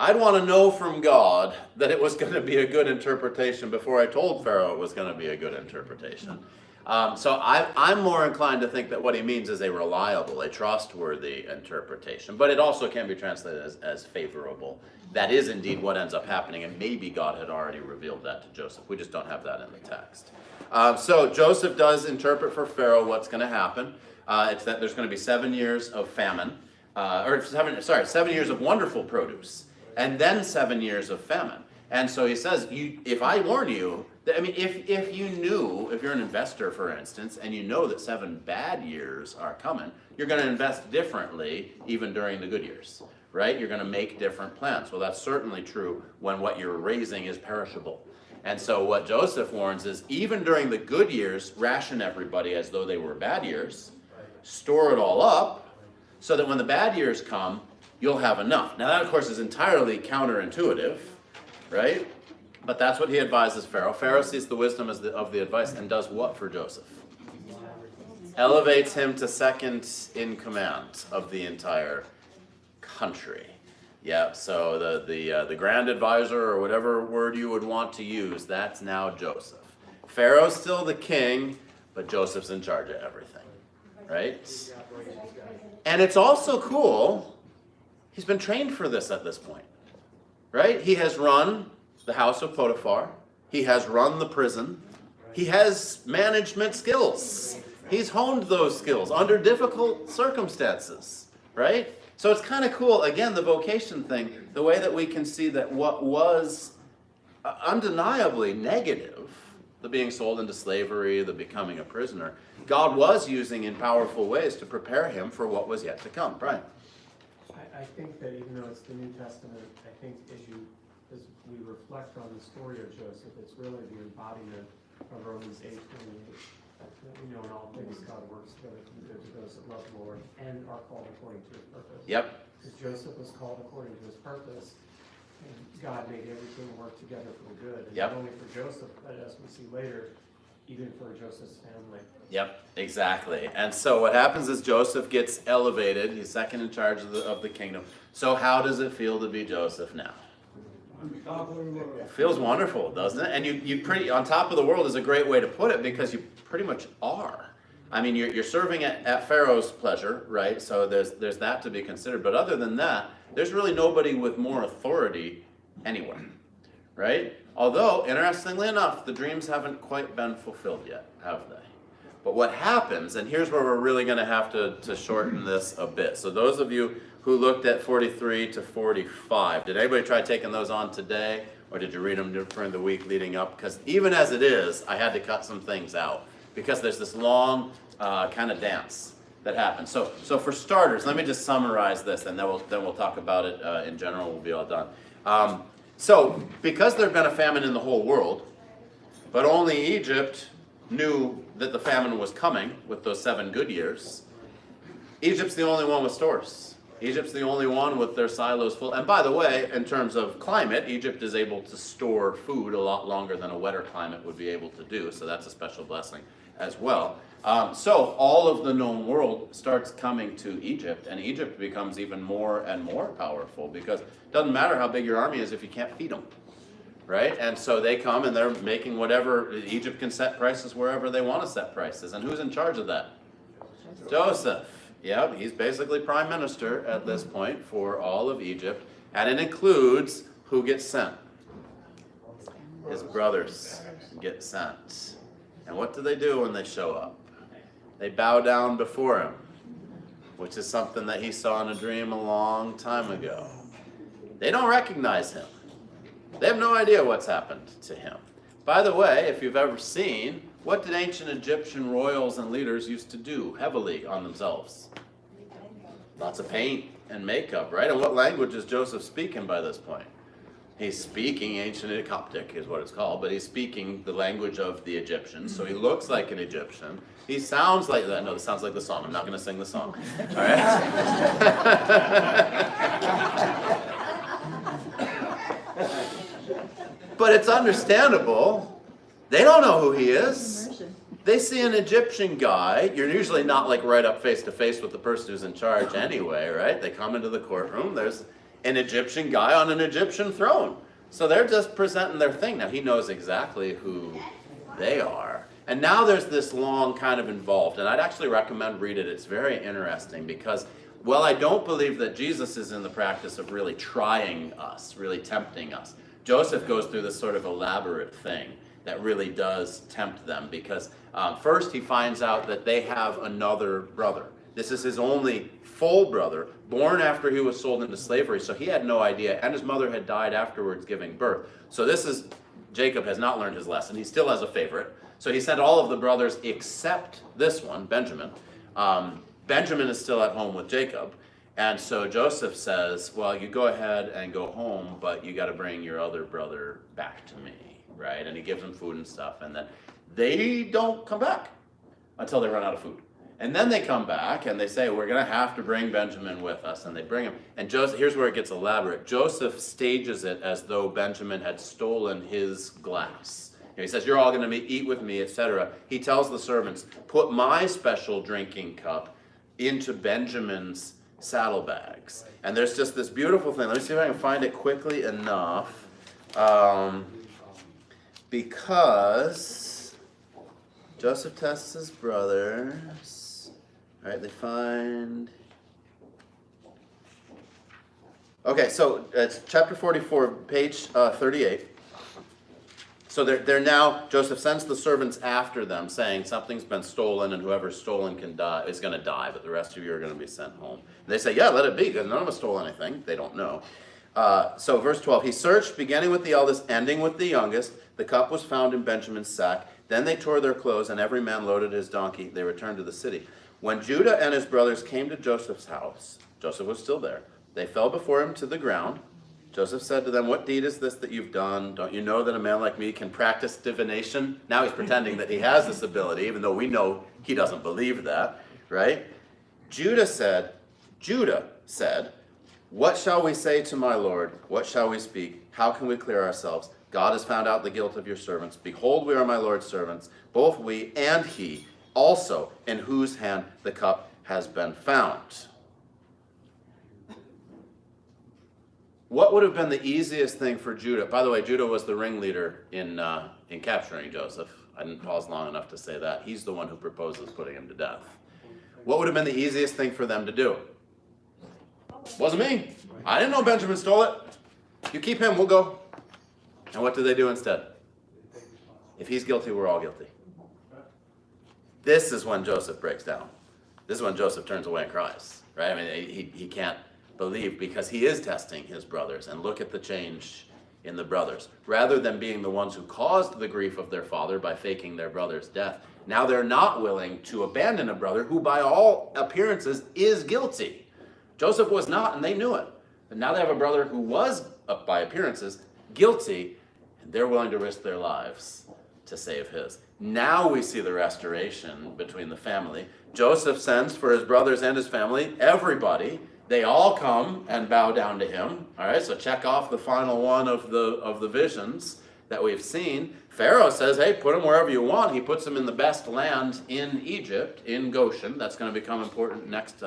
I'd want to know from God that it was going to be a good interpretation before I told Pharaoh it was going to be a good interpretation. So I'm more inclined to think that what he means is a reliable, a trustworthy interpretation. But it also can be translated as favorable. That is indeed what ends up happening, and maybe God had already revealed that to Joseph. We just don't have that in the text. So Joseph does interpret for Pharaoh what's going to happen. It's that there's going to be 7 years of famine, 7 years of wonderful produce, and then 7 years of famine. And so he says, if I warn you, if you knew, if you're an investor, for instance, and you know that 7 bad years are coming, you're going to invest differently even during the good years, right? You're going to make different plans. Well, that's certainly true when what you're raising is perishable. And so what Joseph warns is, even during the good years, ration everybody as though they were bad years, store it all up, so that when the bad years come, you'll have enough. Now that, of course, is entirely counterintuitive, right? But that's what he advises Pharaoh. Pharaoh sees the wisdom of the advice and does what for Joseph? Elevates him to second in command of the entire country. Yeah, so the grand advisor, or whatever word you would want to use, that's now Joseph. Pharaoh's still the king, but Joseph's in charge of everything, right? And it's also cool, he's been trained for this at this point, right? He has run the house of Potiphar. He has run the prison. He has management skills. He's honed those skills under difficult circumstances, right? So it's kind of cool, again, the vocation thing, the way that we can see that what was undeniably negative, the being sold into slavery, the becoming a prisoner, God was using in powerful ways to prepare him for what was yet to come. Brian? I think that even though it's the New Testament, I think as we reflect on the story of Joseph, it's really the embodiment of Romans 8:28. That we know in all things God works together for the good to those that love the Lord and are called according to his purpose. Yep. Because Joseph was called according to his purpose, and God made everything work together for the good. And Yep. not only for Joseph, but as we see later, even for Joseph's family. Yep, exactly. And so what happens is Joseph gets elevated. He's second in charge of the kingdom. So how does it feel to be Joseph now? It feels wonderful, doesn't it? And you pretty on top of the world is a great way to put it, because you pretty much are. I mean, you're serving at Pharaoh's pleasure, right? So there's that to be considered. But other than that, there's really nobody with more authority anywhere, right? Although, interestingly enough, the dreams haven't quite been fulfilled yet, have they? But what happens, and here's where we're really going to have to shorten this a bit. So those of you who looked at 43 to 45, did anybody try taking those on today? Or did you read them during the week leading up? Because even as it is, I had to cut some things out, because there's this long kind of dance that happens. So for starters, let me just summarize this, and then we'll talk about it in general. We'll be all done. So because there had been a famine in the whole world, but only Egypt knew that the famine was coming with those 7 good years, Egypt's the only one with stores. Egypt's the only one with their silos full. And by the way, in terms of climate, Egypt is able to store food a lot longer than a wetter climate would be able to do. So that's a special blessing as well. So all of the known world starts coming to Egypt, and Egypt becomes even more and more powerful, because it doesn't matter how big your army is if you can't feed them, right? And so they come and they're making whatever. Egypt can set prices wherever they want to set prices. And who's in charge of that? Joseph. Yep, he's basically prime minister at this point for all of Egypt, and it includes who gets sent. His brothers get sent. And what do they do when they show up? They bow down before him, which is something that he saw in a dream a long time ago. They don't recognize him. They have no idea what's happened to him. By the way, if you've ever seen, what did ancient Egyptian royals and leaders used to do heavily on themselves? Lots of paint and makeup, right? And what language is Joseph speaking by this point? He's speaking ancient Coptic is what it's called, but he's speaking the language of the Egyptians. So he looks like an Egyptian. He sounds like that. No, this sounds like the song. I'm not going to sing the song. All right? But it's understandable. They don't know who he is. They see an Egyptian guy. You're usually not like right up face to face with the person who's in charge anyway, right? They come into the courtroom. an Egyptian guy on an Egyptian throne. So they're just presenting their thing. Now he knows exactly who they are. And now there's this long kind of involved, and I'd actually recommend read it. It's very interesting because, well, I don't believe that Jesus is in the practice of really trying us, really tempting us. Joseph goes through this sort of elaborate thing that really does tempt them because first he finds out that they have another brother. This is his only full brother, born after he was sold into slavery, so he had no idea, and his mother had died afterwards giving birth. So Jacob has not learned his lesson. He still has a favorite. So he sent all of the brothers except this one, Benjamin. Benjamin is still at home with Jacob. And so Joseph says, well, you go ahead and go home, but you got to bring your other brother back to me, right? And he gives them food and stuff. And then they don't come back until they run out of food. And then they come back and they say, we're going to have to bring Benjamin with us. And they bring him. And Joseph, here's where it gets elaborate. Joseph stages it as though Benjamin had stolen his glass. He says, you're all going to eat with me, etc. He tells the servants, put my special drinking cup into Benjamin's saddlebags. And there's just this beautiful thing. Let me see if I can find it quickly enough. Because Joseph tests his brothers. All right, they find... Okay, so it's chapter 44, page 38. So they're now, Joseph sends the servants after them saying something's been stolen and whoever's stolen is going to die, but the rest of you are going to be sent home. And they say, yeah, let it be, because none of us stole anything. They don't know. So verse 12, he searched, beginning with the eldest, ending with the youngest. The cup was found in Benjamin's sack. Then they tore their clothes, and every man loaded his donkey. They returned to the city. When Judah and his brothers came to Joseph's house, Joseph was still there. They fell before him to the ground. Joseph said to them, what deed is this that you've done? Don't you know that a man like me can practice divination? Now he's pretending that he has this ability, even though we know he doesn't believe that, right? Judah said, what shall we say to my Lord? What shall we speak? How can we clear ourselves? God has found out the guilt of your servants. Behold, we are my Lord's servants, both we and he, also in whose hand the cup has been found. What would have been the easiest thing for Judah? By the way, Judah was the ringleader in capturing Joseph. I didn't pause long enough to say that. He's the one who proposes putting him to death. What would have been the easiest thing for them to do? Wasn't me. I didn't know Benjamin stole it. You keep him, we'll go. And what do they do instead? If he's guilty, we're all guilty. This is when Joseph breaks down. This is when Joseph turns away and cries, right? I mean, he can't believe because he is testing his brothers. And look at the change in the brothers. Rather than being the ones who caused the grief of their father by faking their brother's death, now they're not willing to abandon a brother who by all appearances is guilty. Joseph was not, and they knew it. But now they have a brother who was, by appearances, guilty, and they're willing to risk their lives to save his. Now we see the restoration between the family. Joseph sends for his brothers and his family, everybody. They all come and bow down to him. All right, so check off the final one of the visions that we've seen. Pharaoh says, hey, put him wherever you want. He puts him in the best land in Egypt, in Goshen. That's going to become important next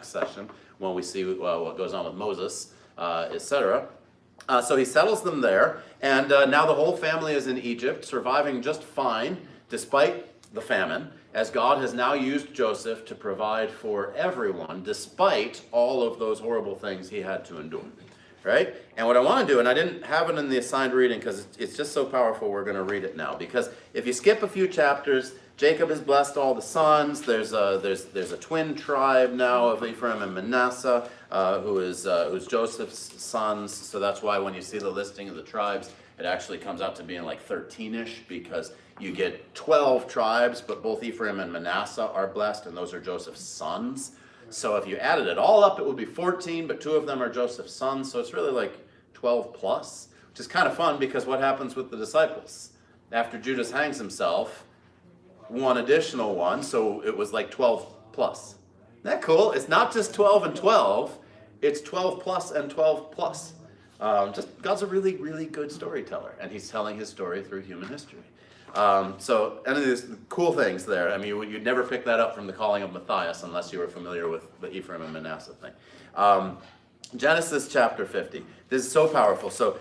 session when we see what goes on with Moses, etc. So he settles them there, and now the whole family is in Egypt, surviving just fine, despite the famine, as God has now used Joseph to provide for everyone, despite all of those horrible things he had to endure. Right? And what I want to do, and I didn't have it in the assigned reading because it's just so powerful, we're going to read it now. Because if you skip a few chapters, Jacob has blessed all the sons. There's a twin tribe now of Ephraim and Manasseh, who's Joseph's sons. So that's why when you see the listing of the tribes, it actually comes out to being like 13-ish, because you get 12 tribes, but both Ephraim and Manasseh are blessed, and those are Joseph's sons. So if you added it all up, it would be 14, but 2 of them are Joseph's sons, so it's really like 12 plus, which is kind of fun, because what happens with the disciples? After Judas hangs himself, one additional one, so it was like 12 plus. Isn't that cool? It's not just 12 and 12, it's 12 plus and 12 plus. God's a really, really good storyteller, and he's telling his story through human history. So any of these cool things there. I mean, you'd never pick that up from the calling of Matthias unless you were familiar with the Ephraim and Manasseh thing. Genesis chapter 50. This is so powerful. So,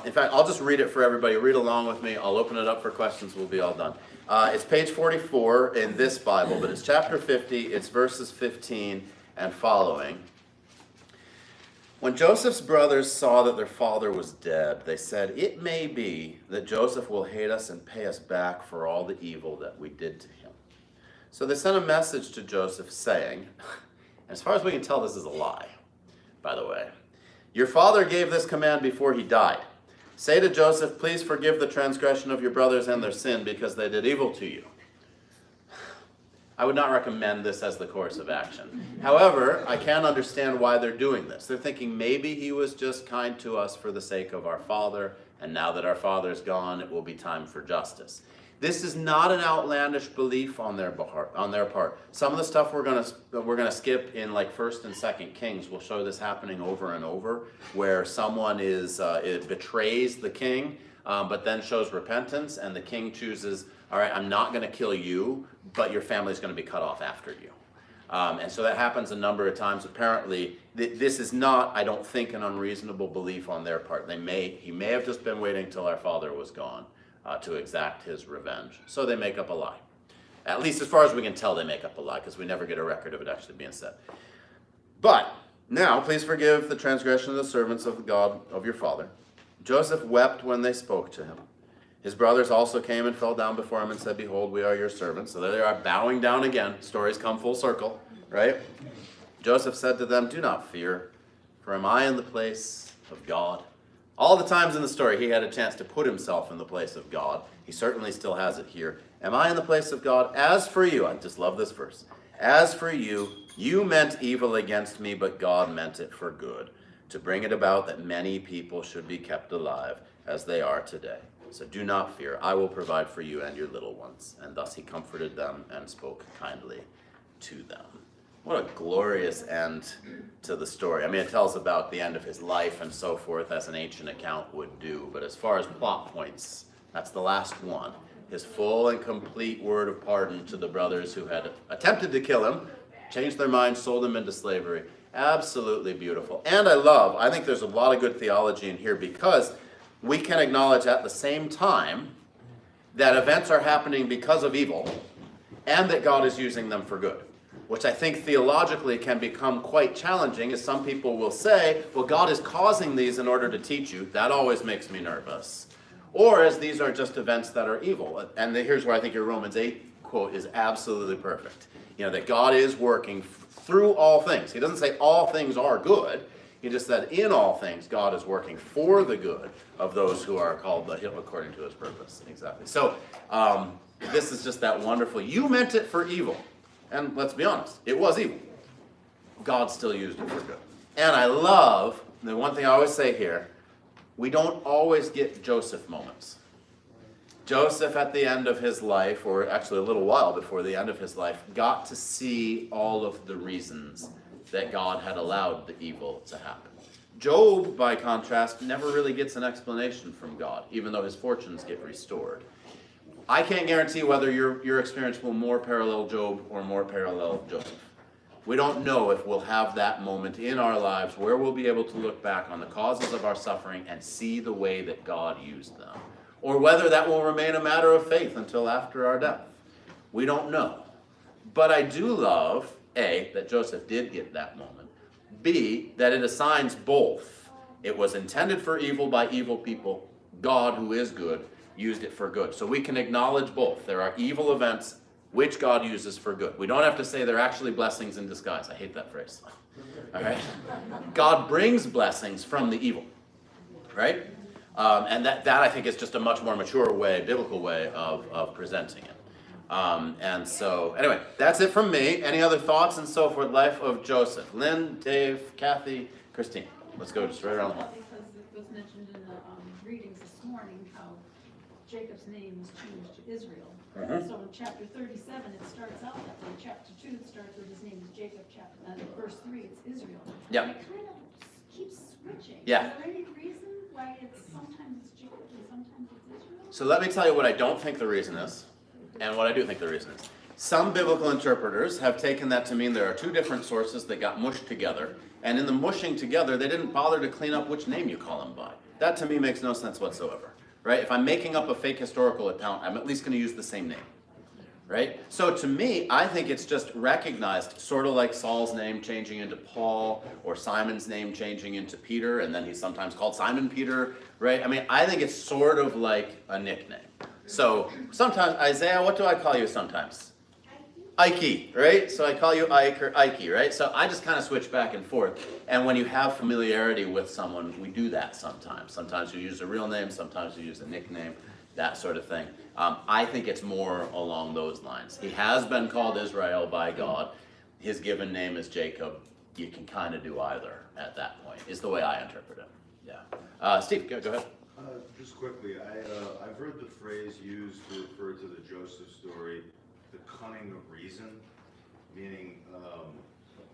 in fact, I'll just read it for everybody. Read along with me. I'll open it up for questions. We'll be all done. It's page 44 in this Bible, but it's chapter 50. It's verses 15 and following. When Joseph's brothers saw that their father was dead, they said, "It may be that Joseph will hate us and pay us back for all the evil that we did to him." So they sent a message to Joseph saying, as far as we can tell, this is a lie, by the way. "Your father gave this command before he died. Say to Joseph, please forgive the transgression of your brothers and their sin because they did evil to you." I would not recommend this as the course of action. However, I can understand why they're doing this. They're thinking maybe he was just kind to us for the sake of our father, and now that our father's gone, it will be time for justice. This is not an outlandish belief on their part. Some of the stuff we're gonna skip in like 1st and 2nd Kings will show this happening over and over, where someone it betrays the king, but then shows repentance, and the king chooses, all right, I'm not gonna kill you, but your family's gonna be cut off after you. And so that happens a number of times. Apparently, this is not, I don't think, an unreasonable belief on their part. He may have just been waiting till our father was gone to exact his revenge. So they make up a lie. At least as far as we can tell, they make up a lie, because we never get a record of it actually being said. But now, please forgive the transgression of the servants of the God of your father. Joseph wept when they spoke to him. His brothers also came and fell down before him and said, "Behold, we are your servants." So there they are, bowing down again. Stories come full circle, right? Joseph said to them, "Do not fear, for am I in the place of God?" All the times in the story he had a chance to put himself in the place of God. He certainly still has it here. "Am I in the place of God? As for you," I just love this verse, "as for you, you meant evil against me, but God meant it for good, to bring it about that many people should be kept alive as they are today. So do not fear, I will provide for you and your little ones." And thus he comforted them and spoke kindly to them. What a glorious end to the story. I mean, it tells about the end of his life and so forth, as an ancient account would do. But as far as plot points, that's the last one. His full and complete word of pardon to the brothers who had attempted to kill him, changed their minds, sold him into slavery. Absolutely beautiful. And I think there's a lot of good theology in here, because we can acknowledge at the same time that events are happening because of evil and that God is using them for good, which I think theologically can become quite challenging, as some people will say, well, God is causing these in order to teach you. That always makes me nervous. Or as these are just events that are evil. And here's where I think your Romans 8 quote is absolutely perfect. That God is working through all things. He doesn't say all things are good. He just said in all things, God is working for the good of those who are called according to his purpose. Exactly. So this is just that wonderful. You meant it for evil. And let's be honest, it was evil. God still used it for good. And I love, the one thing I always say here, we don't always get Joseph moments. Joseph at the end of his life, or actually a little while before the end of his life, got to see all of the reasons that God had allowed the evil to happen. Job, by contrast, never really gets an explanation from God, even though his fortunes get restored. I can't guarantee whether your experience will more parallel Job or more parallel Joseph. We don't know if we'll have that moment in our lives where we'll be able to look back on the causes of our suffering and see the way that God used them, or whether that will remain a matter of faith until after our death. We don't know. But I do love, A, that Joseph did get that moment. B, that it assigns both. It was intended for evil by evil people. God, who is good, used it for good. So we can acknowledge both. There are evil events which God uses for good. We don't have to say they're actually blessings in disguise. I hate that phrase. All right? God brings blessings from the evil. Right? And that I think is just a much more mature way, biblical way of presenting it. And so, anyway, that's it from me. Any other thoughts and so forth? Life of Joseph. Lynn, Dave, Kathy, Christine. Let's go just right around the hall. Because it was mentioned in the readings this morning how Jacob's name was changed to Israel. Mhm. So in chapter 37, it starts out that way. Chapter 2, it starts with his name is Jacob. And in verse 3, it's Israel. Yeah. And it kind of keeps switching. Yeah. Is there any reason why sometimes it's Jacob and sometimes it's Israel? So let me tell you what I don't think the reason is, and what I do think the reason is. Some biblical interpreters have taken that to mean there are two different sources that got mushed together, and in the mushing together, they didn't bother to clean up which name you call them by. That to me makes no sense whatsoever, right? If I'm making up a fake historical account, I'm at least going to use the same name, right? So to me, I think it's just recognized, sort of like Saul's name changing into Paul, or Simon's name changing into Peter, and then he's sometimes called Simon Peter, right? I mean, I think it's sort of like a nickname. So sometimes, Isaiah, what do I call you sometimes? Ike, right? So I call you Ike or Ike, right? So I just kind of switch back and forth. And when you have familiarity with someone, we do that sometimes. Sometimes you use a real name, sometimes you use a nickname, that sort of thing. I think it's more along those lines. He has been called Israel by God. His given name is Jacob. You can kind of do either at that point, is the way I interpret it. Yeah. Steve, go ahead. Just quickly, I've heard the phrase used to refer to the Joseph story, the cunning of reason, meaning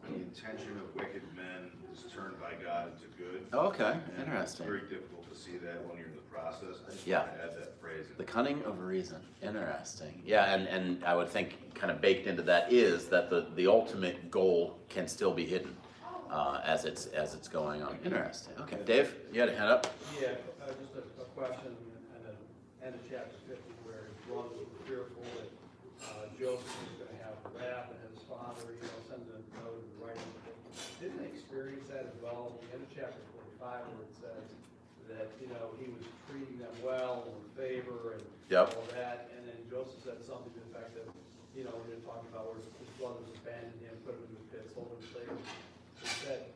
the intention of wicked men is turned by God into good. Okay, And interesting. It's very difficult to see that when you're in the process. I just Yeah. want to add that phrase. The cunning of reason. Interesting. Yeah, and I would think kind of baked into that is that the ultimate goal can still be hidden as it's going on. Interesting. Okay, Dave, you had a hand up. Yeah, just a question, and then end of chapter 50, where his brothers were fearful that Joseph was going to have wrath, and his father, send a note in writing. Didn't they experience that as well? In the end of chapter 45, where it says that, he was treating them well, and with favor, and Yep. all that, and then Joseph said something to the effect that, when you're talking about where his brothers abandoned him, put him in the pit, sold him slavery, he said,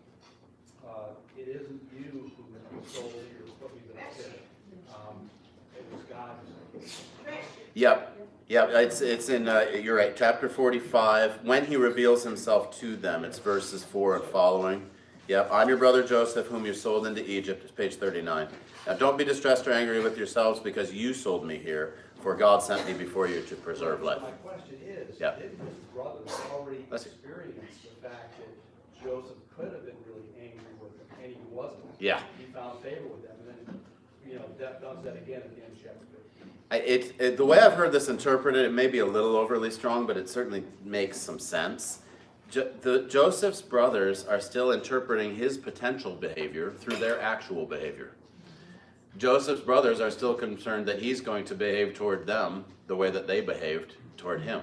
it isn't you who sold me or put me in the pit. It was God who sold me. Yep. Yep, it's in, you're right, chapter 45. When he reveals himself to them, it's verses 4 and following. Yep, I'm your brother Joseph, whom you sold into Egypt. It's page 39. Now don't be distressed or angry with yourselves because you sold me here, for God sent me before you to preserve life. My question is, Yep. didn't his brothers already Let's see. experience the fact that Joseph could have been really angry with them, and he wasn't? Yeah. He found favor with them, and then, that does that again at the end of chapter 50. The way I've heard this interpreted, it may be a little overly strong, but it certainly makes some sense. Joseph's brothers are still interpreting his potential behavior through their actual behavior. Joseph's brothers are still concerned that he's going to behave toward them the way that they behaved toward him.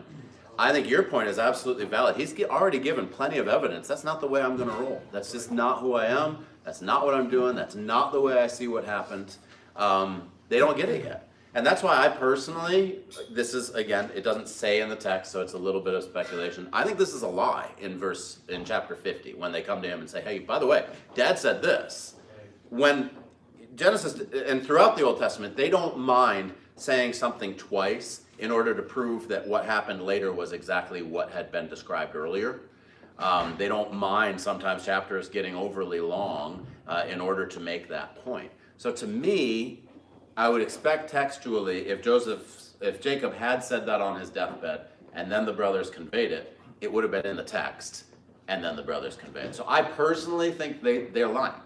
I think your point is absolutely valid. He's already given plenty of evidence. That's not the way I'm going to roll. That's just not who I am. That's not what I'm doing. That's not the way I see what happened. They don't get it yet. And that's why I personally, this is, again, it doesn't say in the text, so it's a little bit of speculation. I think this is a lie in chapter 50, when they come to him and say, hey, by the way, Dad said this. When Genesis, and throughout the Old Testament, they don't mind saying something twice in order to prove that what happened later was exactly what had been described earlier. They don't mind sometimes chapters getting overly long in order to make that point. So to me, I would expect textually, if Jacob had said that on his deathbed, and then the brothers conveyed it, it would have been in the text, and then the brothers conveyed it. So I personally think they're lying.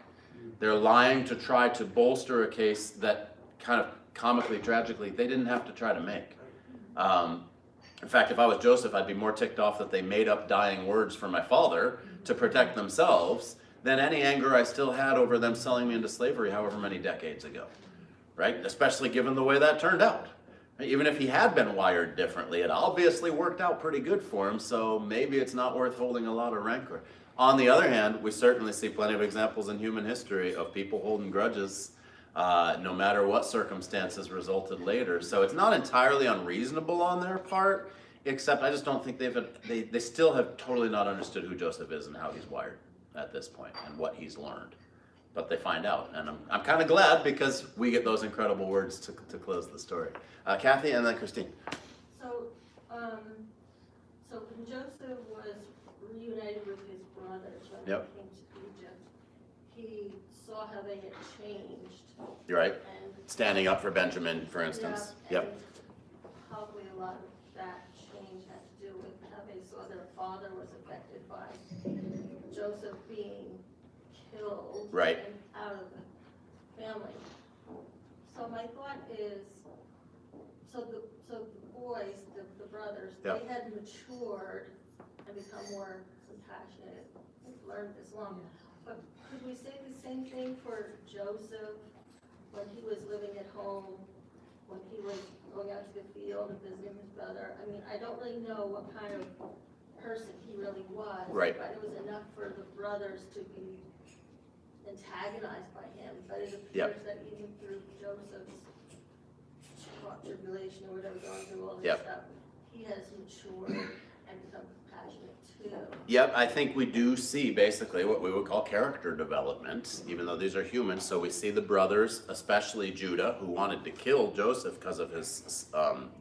They're lying to try to bolster a case that kind of comically, tragically, they didn't have to try to make. In fact, if I was Joseph, I'd be more ticked off that they made up dying words for my father to protect themselves than any anger I still had over them selling me into slavery however many decades ago. Right? Especially given the way that turned out. Even if he had been wired differently, it obviously worked out pretty good for him, so maybe it's not worth holding a lot of rancor. On the other hand, we certainly see plenty of examples in human history of people holding grudges no matter what circumstances resulted later. So it's not entirely unreasonable on their part, except I just don't think they still have totally not understood who Joseph is and how he's wired at this point and what he's learned. But they find out, and I'm kind of glad because we get those incredible words to close the story. Kathy and then Christine. So when Joseph was reunited with his brothers when they came to Egypt, he saw how they had changed. You're right. And Standing up for Benjamin, for instance. yeah, and probably a lot of that change had to do with how they saw their father was affected by Joseph being killed Right. and out of the family. So my thought is, the boys, the brothers, Yep. they had matured and become more compassionate, they've learned this long. But could we say the same thing for Joseph, when he was living at home, when he was going out to the field and visiting his brother? I mean, I don't really know what kind of person he really was. Right. But it was enough for the brothers to be antagonized by him. But it appears Yep. that even through Joseph's tribulation or whatever, going through all this Yep. stuff, he has matured and become compassionate too. Yep, I think we do see basically what we would call character development, even though these are humans. So we see the brothers, especially Judah, who wanted to kill Joseph because of his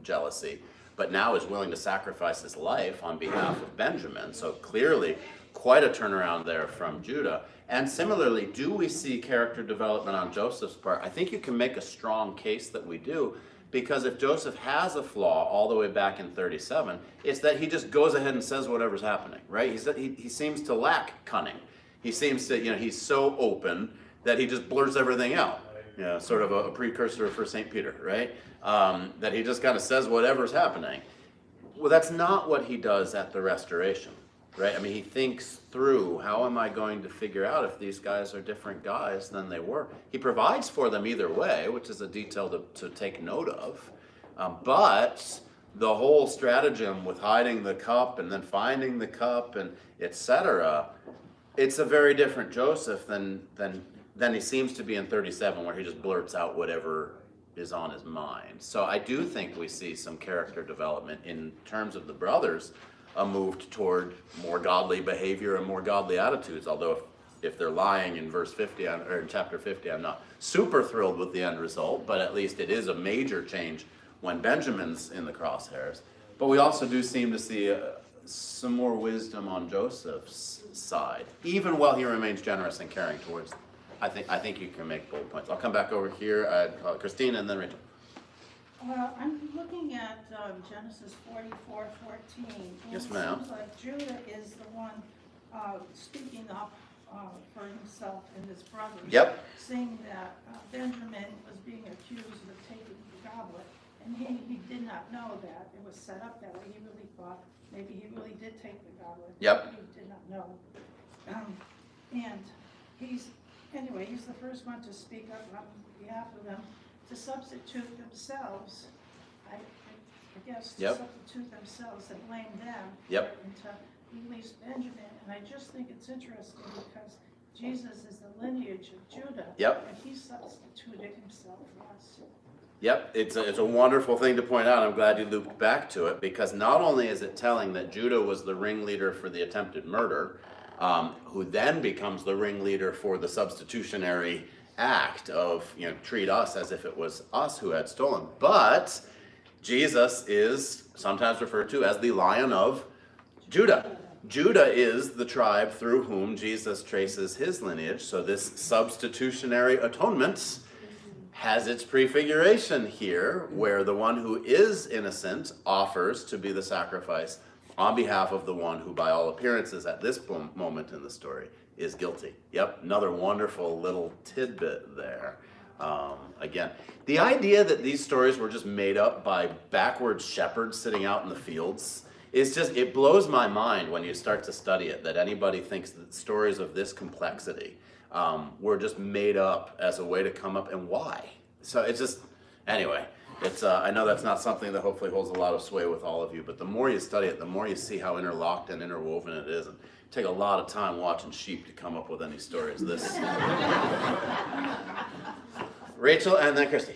jealousy, but now is willing to sacrifice his life on behalf of Benjamin. So clearly, quite a turnaround there from Judah. And similarly, do we see character development on Joseph's part? I think you can make a strong case that we do, because if Joseph has a flaw all the way back in 37, it's that he just goes ahead and says whatever's happening, right? He seems to lack cunning. He seems to, he's so open that he just blurts everything out. Sort of a precursor for St. Peter, right? That he just kind of says whatever's happening. Well, that's not what he does at the restoration, right? I mean, he thinks through, how am I going to figure out if these guys are different guys than they were? He provides for them either way, which is a detail to take note of. But the whole stratagem with hiding the cup and then finding the cup and etc., it's a very different Joseph than he seems to be in 37, where he just blurts out whatever is on his mind. So I do think we see some character development in terms of the brothers, moved toward more godly behavior and more godly attitudes. Although if they're lying in verse 50 or in chapter 50, I'm not super thrilled with the end result, but at least it is a major change when Benjamin's in the crosshairs. But we also do seem to see some more wisdom on Joseph's side, even while he remains generous and caring towards them. I think you can make bold points. I'll come back over here, Christine, and then Rachel. I'm looking at Genesis 44:14. Yes, ma'am. It seems like Judah is the one speaking up for himself and his brothers. Yep. Saying that Benjamin was being accused of taking the goblet, and he did not know that it was set up that way. He really thought maybe he really did take the goblet. Yep. He did not know. And he's the first one to speak up on behalf of them, to substitute themselves, I guess, to Yep. substitute themselves and blame them. Yep. And to release Benjamin. And I just think it's interesting because Jesus is the lineage of Judah. Yep. And he substituted himself for us. Yep, it's a wonderful thing to point out. I'm glad you looped back to it, because not only is it telling that Judah was the ringleader for the attempted murder, who then becomes the ringleader for the substitutionary act of, treat us as if it was us who had stolen. But Jesus is sometimes referred to as the Lion of Judah. Judah is the tribe through whom Jesus traces his lineage. So this substitutionary atonement has its prefiguration here, where the one who is innocent offers to be the sacrifice on behalf of the one who, by all appearances at this moment in the story, is guilty. Yep, another wonderful little tidbit there. Again, the idea that these stories were just made up by backwards shepherds sitting out in the fields is just, it blows my mind when you start to study it, that anybody thinks that stories of this complexity were just made up as a way to come up, and why? So it's just, anyway, it's I know that's not something that hopefully holds a lot of sway with all of you, but the more you study it, the more you see how interlocked and interwoven it is. And take a lot of time watching sheep to come up with any stories. This. Rachel and then Christy.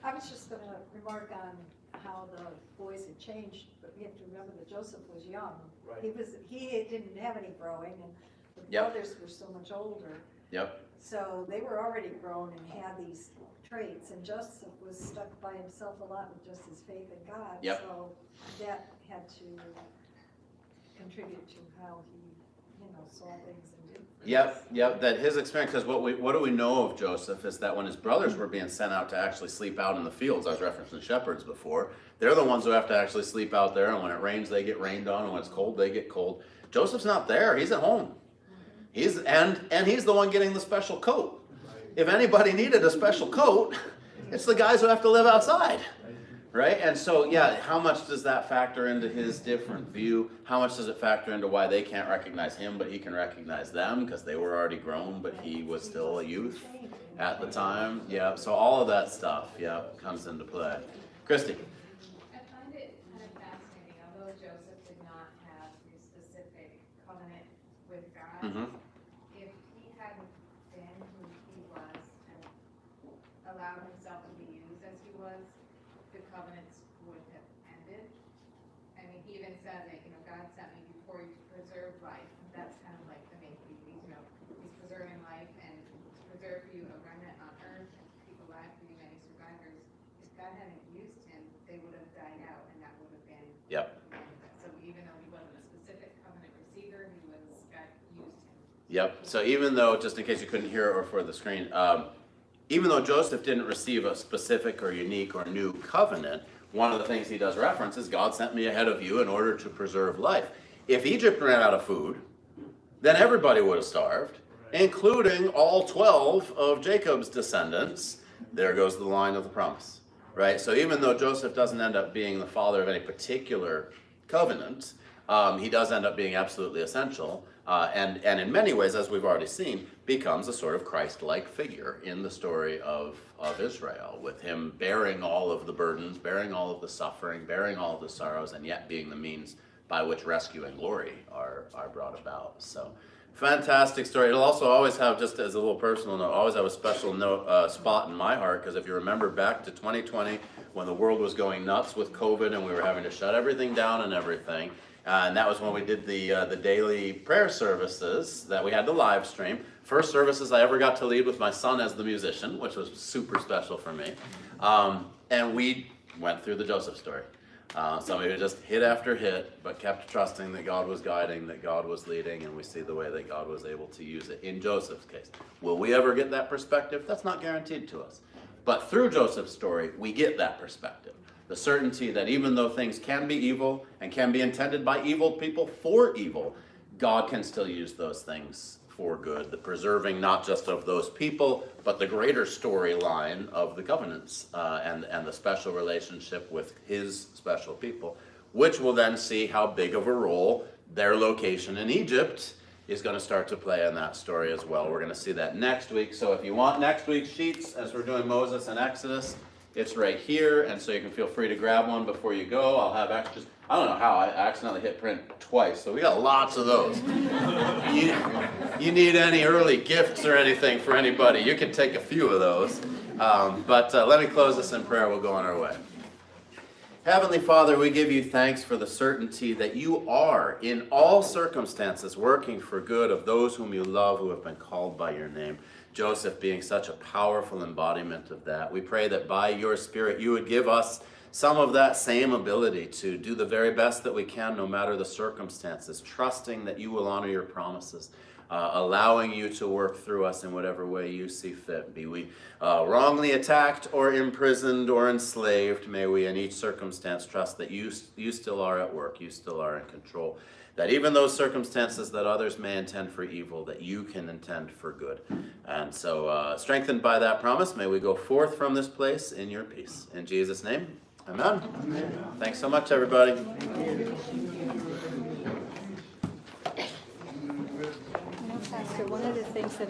I was just gonna remark on how the boys had changed, but we have to remember that Joseph was young. Right. He didn't have any growing, and the Yep. brothers were so much older. Yep. So they were already grown and had these traits, and Joseph was stuck by himself a lot with just his faith in God. Yep. So that had to contribute to how he, saw things and did things. Yep. That his experience, because what do we know of Joseph is that when his brothers were being sent out to actually sleep out in the fields, I was referencing shepherds before, they're the ones who have to actually sleep out there, and when it rains, they get rained on, and when it's cold, they get cold. Joseph's not there, he's at home. He's the one getting the special coat. If anybody needed a special coat, it's the guys who have to live outside, Right? And so, yeah, how much does that factor into his different view? How much does it factor into why they can't recognize him, but he can recognize them because they were already grown, but he was still a youth at the time? Yeah, so all of that stuff, yeah, comes into play. Christy? I find it kind of fascinating, although Joseph did not have a specific covenant with God, Mm-hmm. if he hadn't been who he was and allowed himself to be used as he was, the covenants would have ended. I mean, he even says that, God sent me before you to preserve life. That's kind of like the main thing, he's preserving life and to preserve for you a remnant on earth and to keep alive for you many survivors. If God hadn't used him, they would have died out and that would have been. Yep. So even though he wasn't a specific covenant receiver, God used him. Yep. So even though, just in case you couldn't hear it or for the screen, even though Joseph didn't receive a specific or unique or new covenant, one of the things he does reference is God sent me ahead of you in order to preserve life. If Egypt ran out of food, then everybody would have starved, including all 12 of Jacob's descendants. There goes the line of the promise, right? So even though Joseph doesn't end up being the father of any particular covenant, he does end up being absolutely essential. And in many ways, as we've already seen, becomes a sort of Christ-like figure in the story of Israel, with him bearing all of the burdens, bearing all of the suffering, bearing all of the sorrows, and yet being the means by which rescue and glory are brought about. So, fantastic story. It'll also always have, just as a little personal note, always have a special spot in my heart, because if you remember back to 2020, when the world was going nuts with COVID and we were having to shut everything down and everything, and that was when we did the daily prayer services that we had to live stream. First services I ever got to lead with my son as the musician, which was super special for me. And we went through the Joseph story. So we just hit after hit, but kept trusting that God was guiding, that God was leading, and we see the way that God was able to use it in Joseph's case. Will we ever get that perspective? That's not guaranteed to us. But through Joseph's story, we get that perspective. The certainty that even though things can be evil and can be intended by evil people for evil, God can still use those things for good. The preserving not just of those people, but the greater storyline of the covenants and the special relationship with his special people, which will then see how big of a role their location in Egypt is going to start to play in that story as well. We're going to see that next week. So if you want next week's sheets, as we're doing Moses and Exodus, it's right here, and so you can feel free to grab one before you go. I'll have extras. I don't know how, I accidentally hit print twice, so we got lots of those. You need any early gifts or anything for anybody, you can take a few of those. But let me close this in prayer, we'll go on our way. Heavenly Father, we give you thanks for the certainty that you are, in all circumstances, working for good of those whom you love, who have been called by your name. Joseph being such a powerful embodiment of that. We pray that by your Spirit you would give us some of that same ability to do the very best that we can, no matter the circumstances, trusting that you will honor your promises, allowing you to work through us in whatever way you see fit. Be we wrongly attacked or imprisoned or enslaved, may we in each circumstance trust that you still are at work, you still are in control. That even those circumstances that others may intend for evil, that you can intend for good. And so, strengthened by that promise, may we go forth from this place in your peace. In Jesus' name, amen. Amen. Thanks so much, everybody. Pastor, one of the things that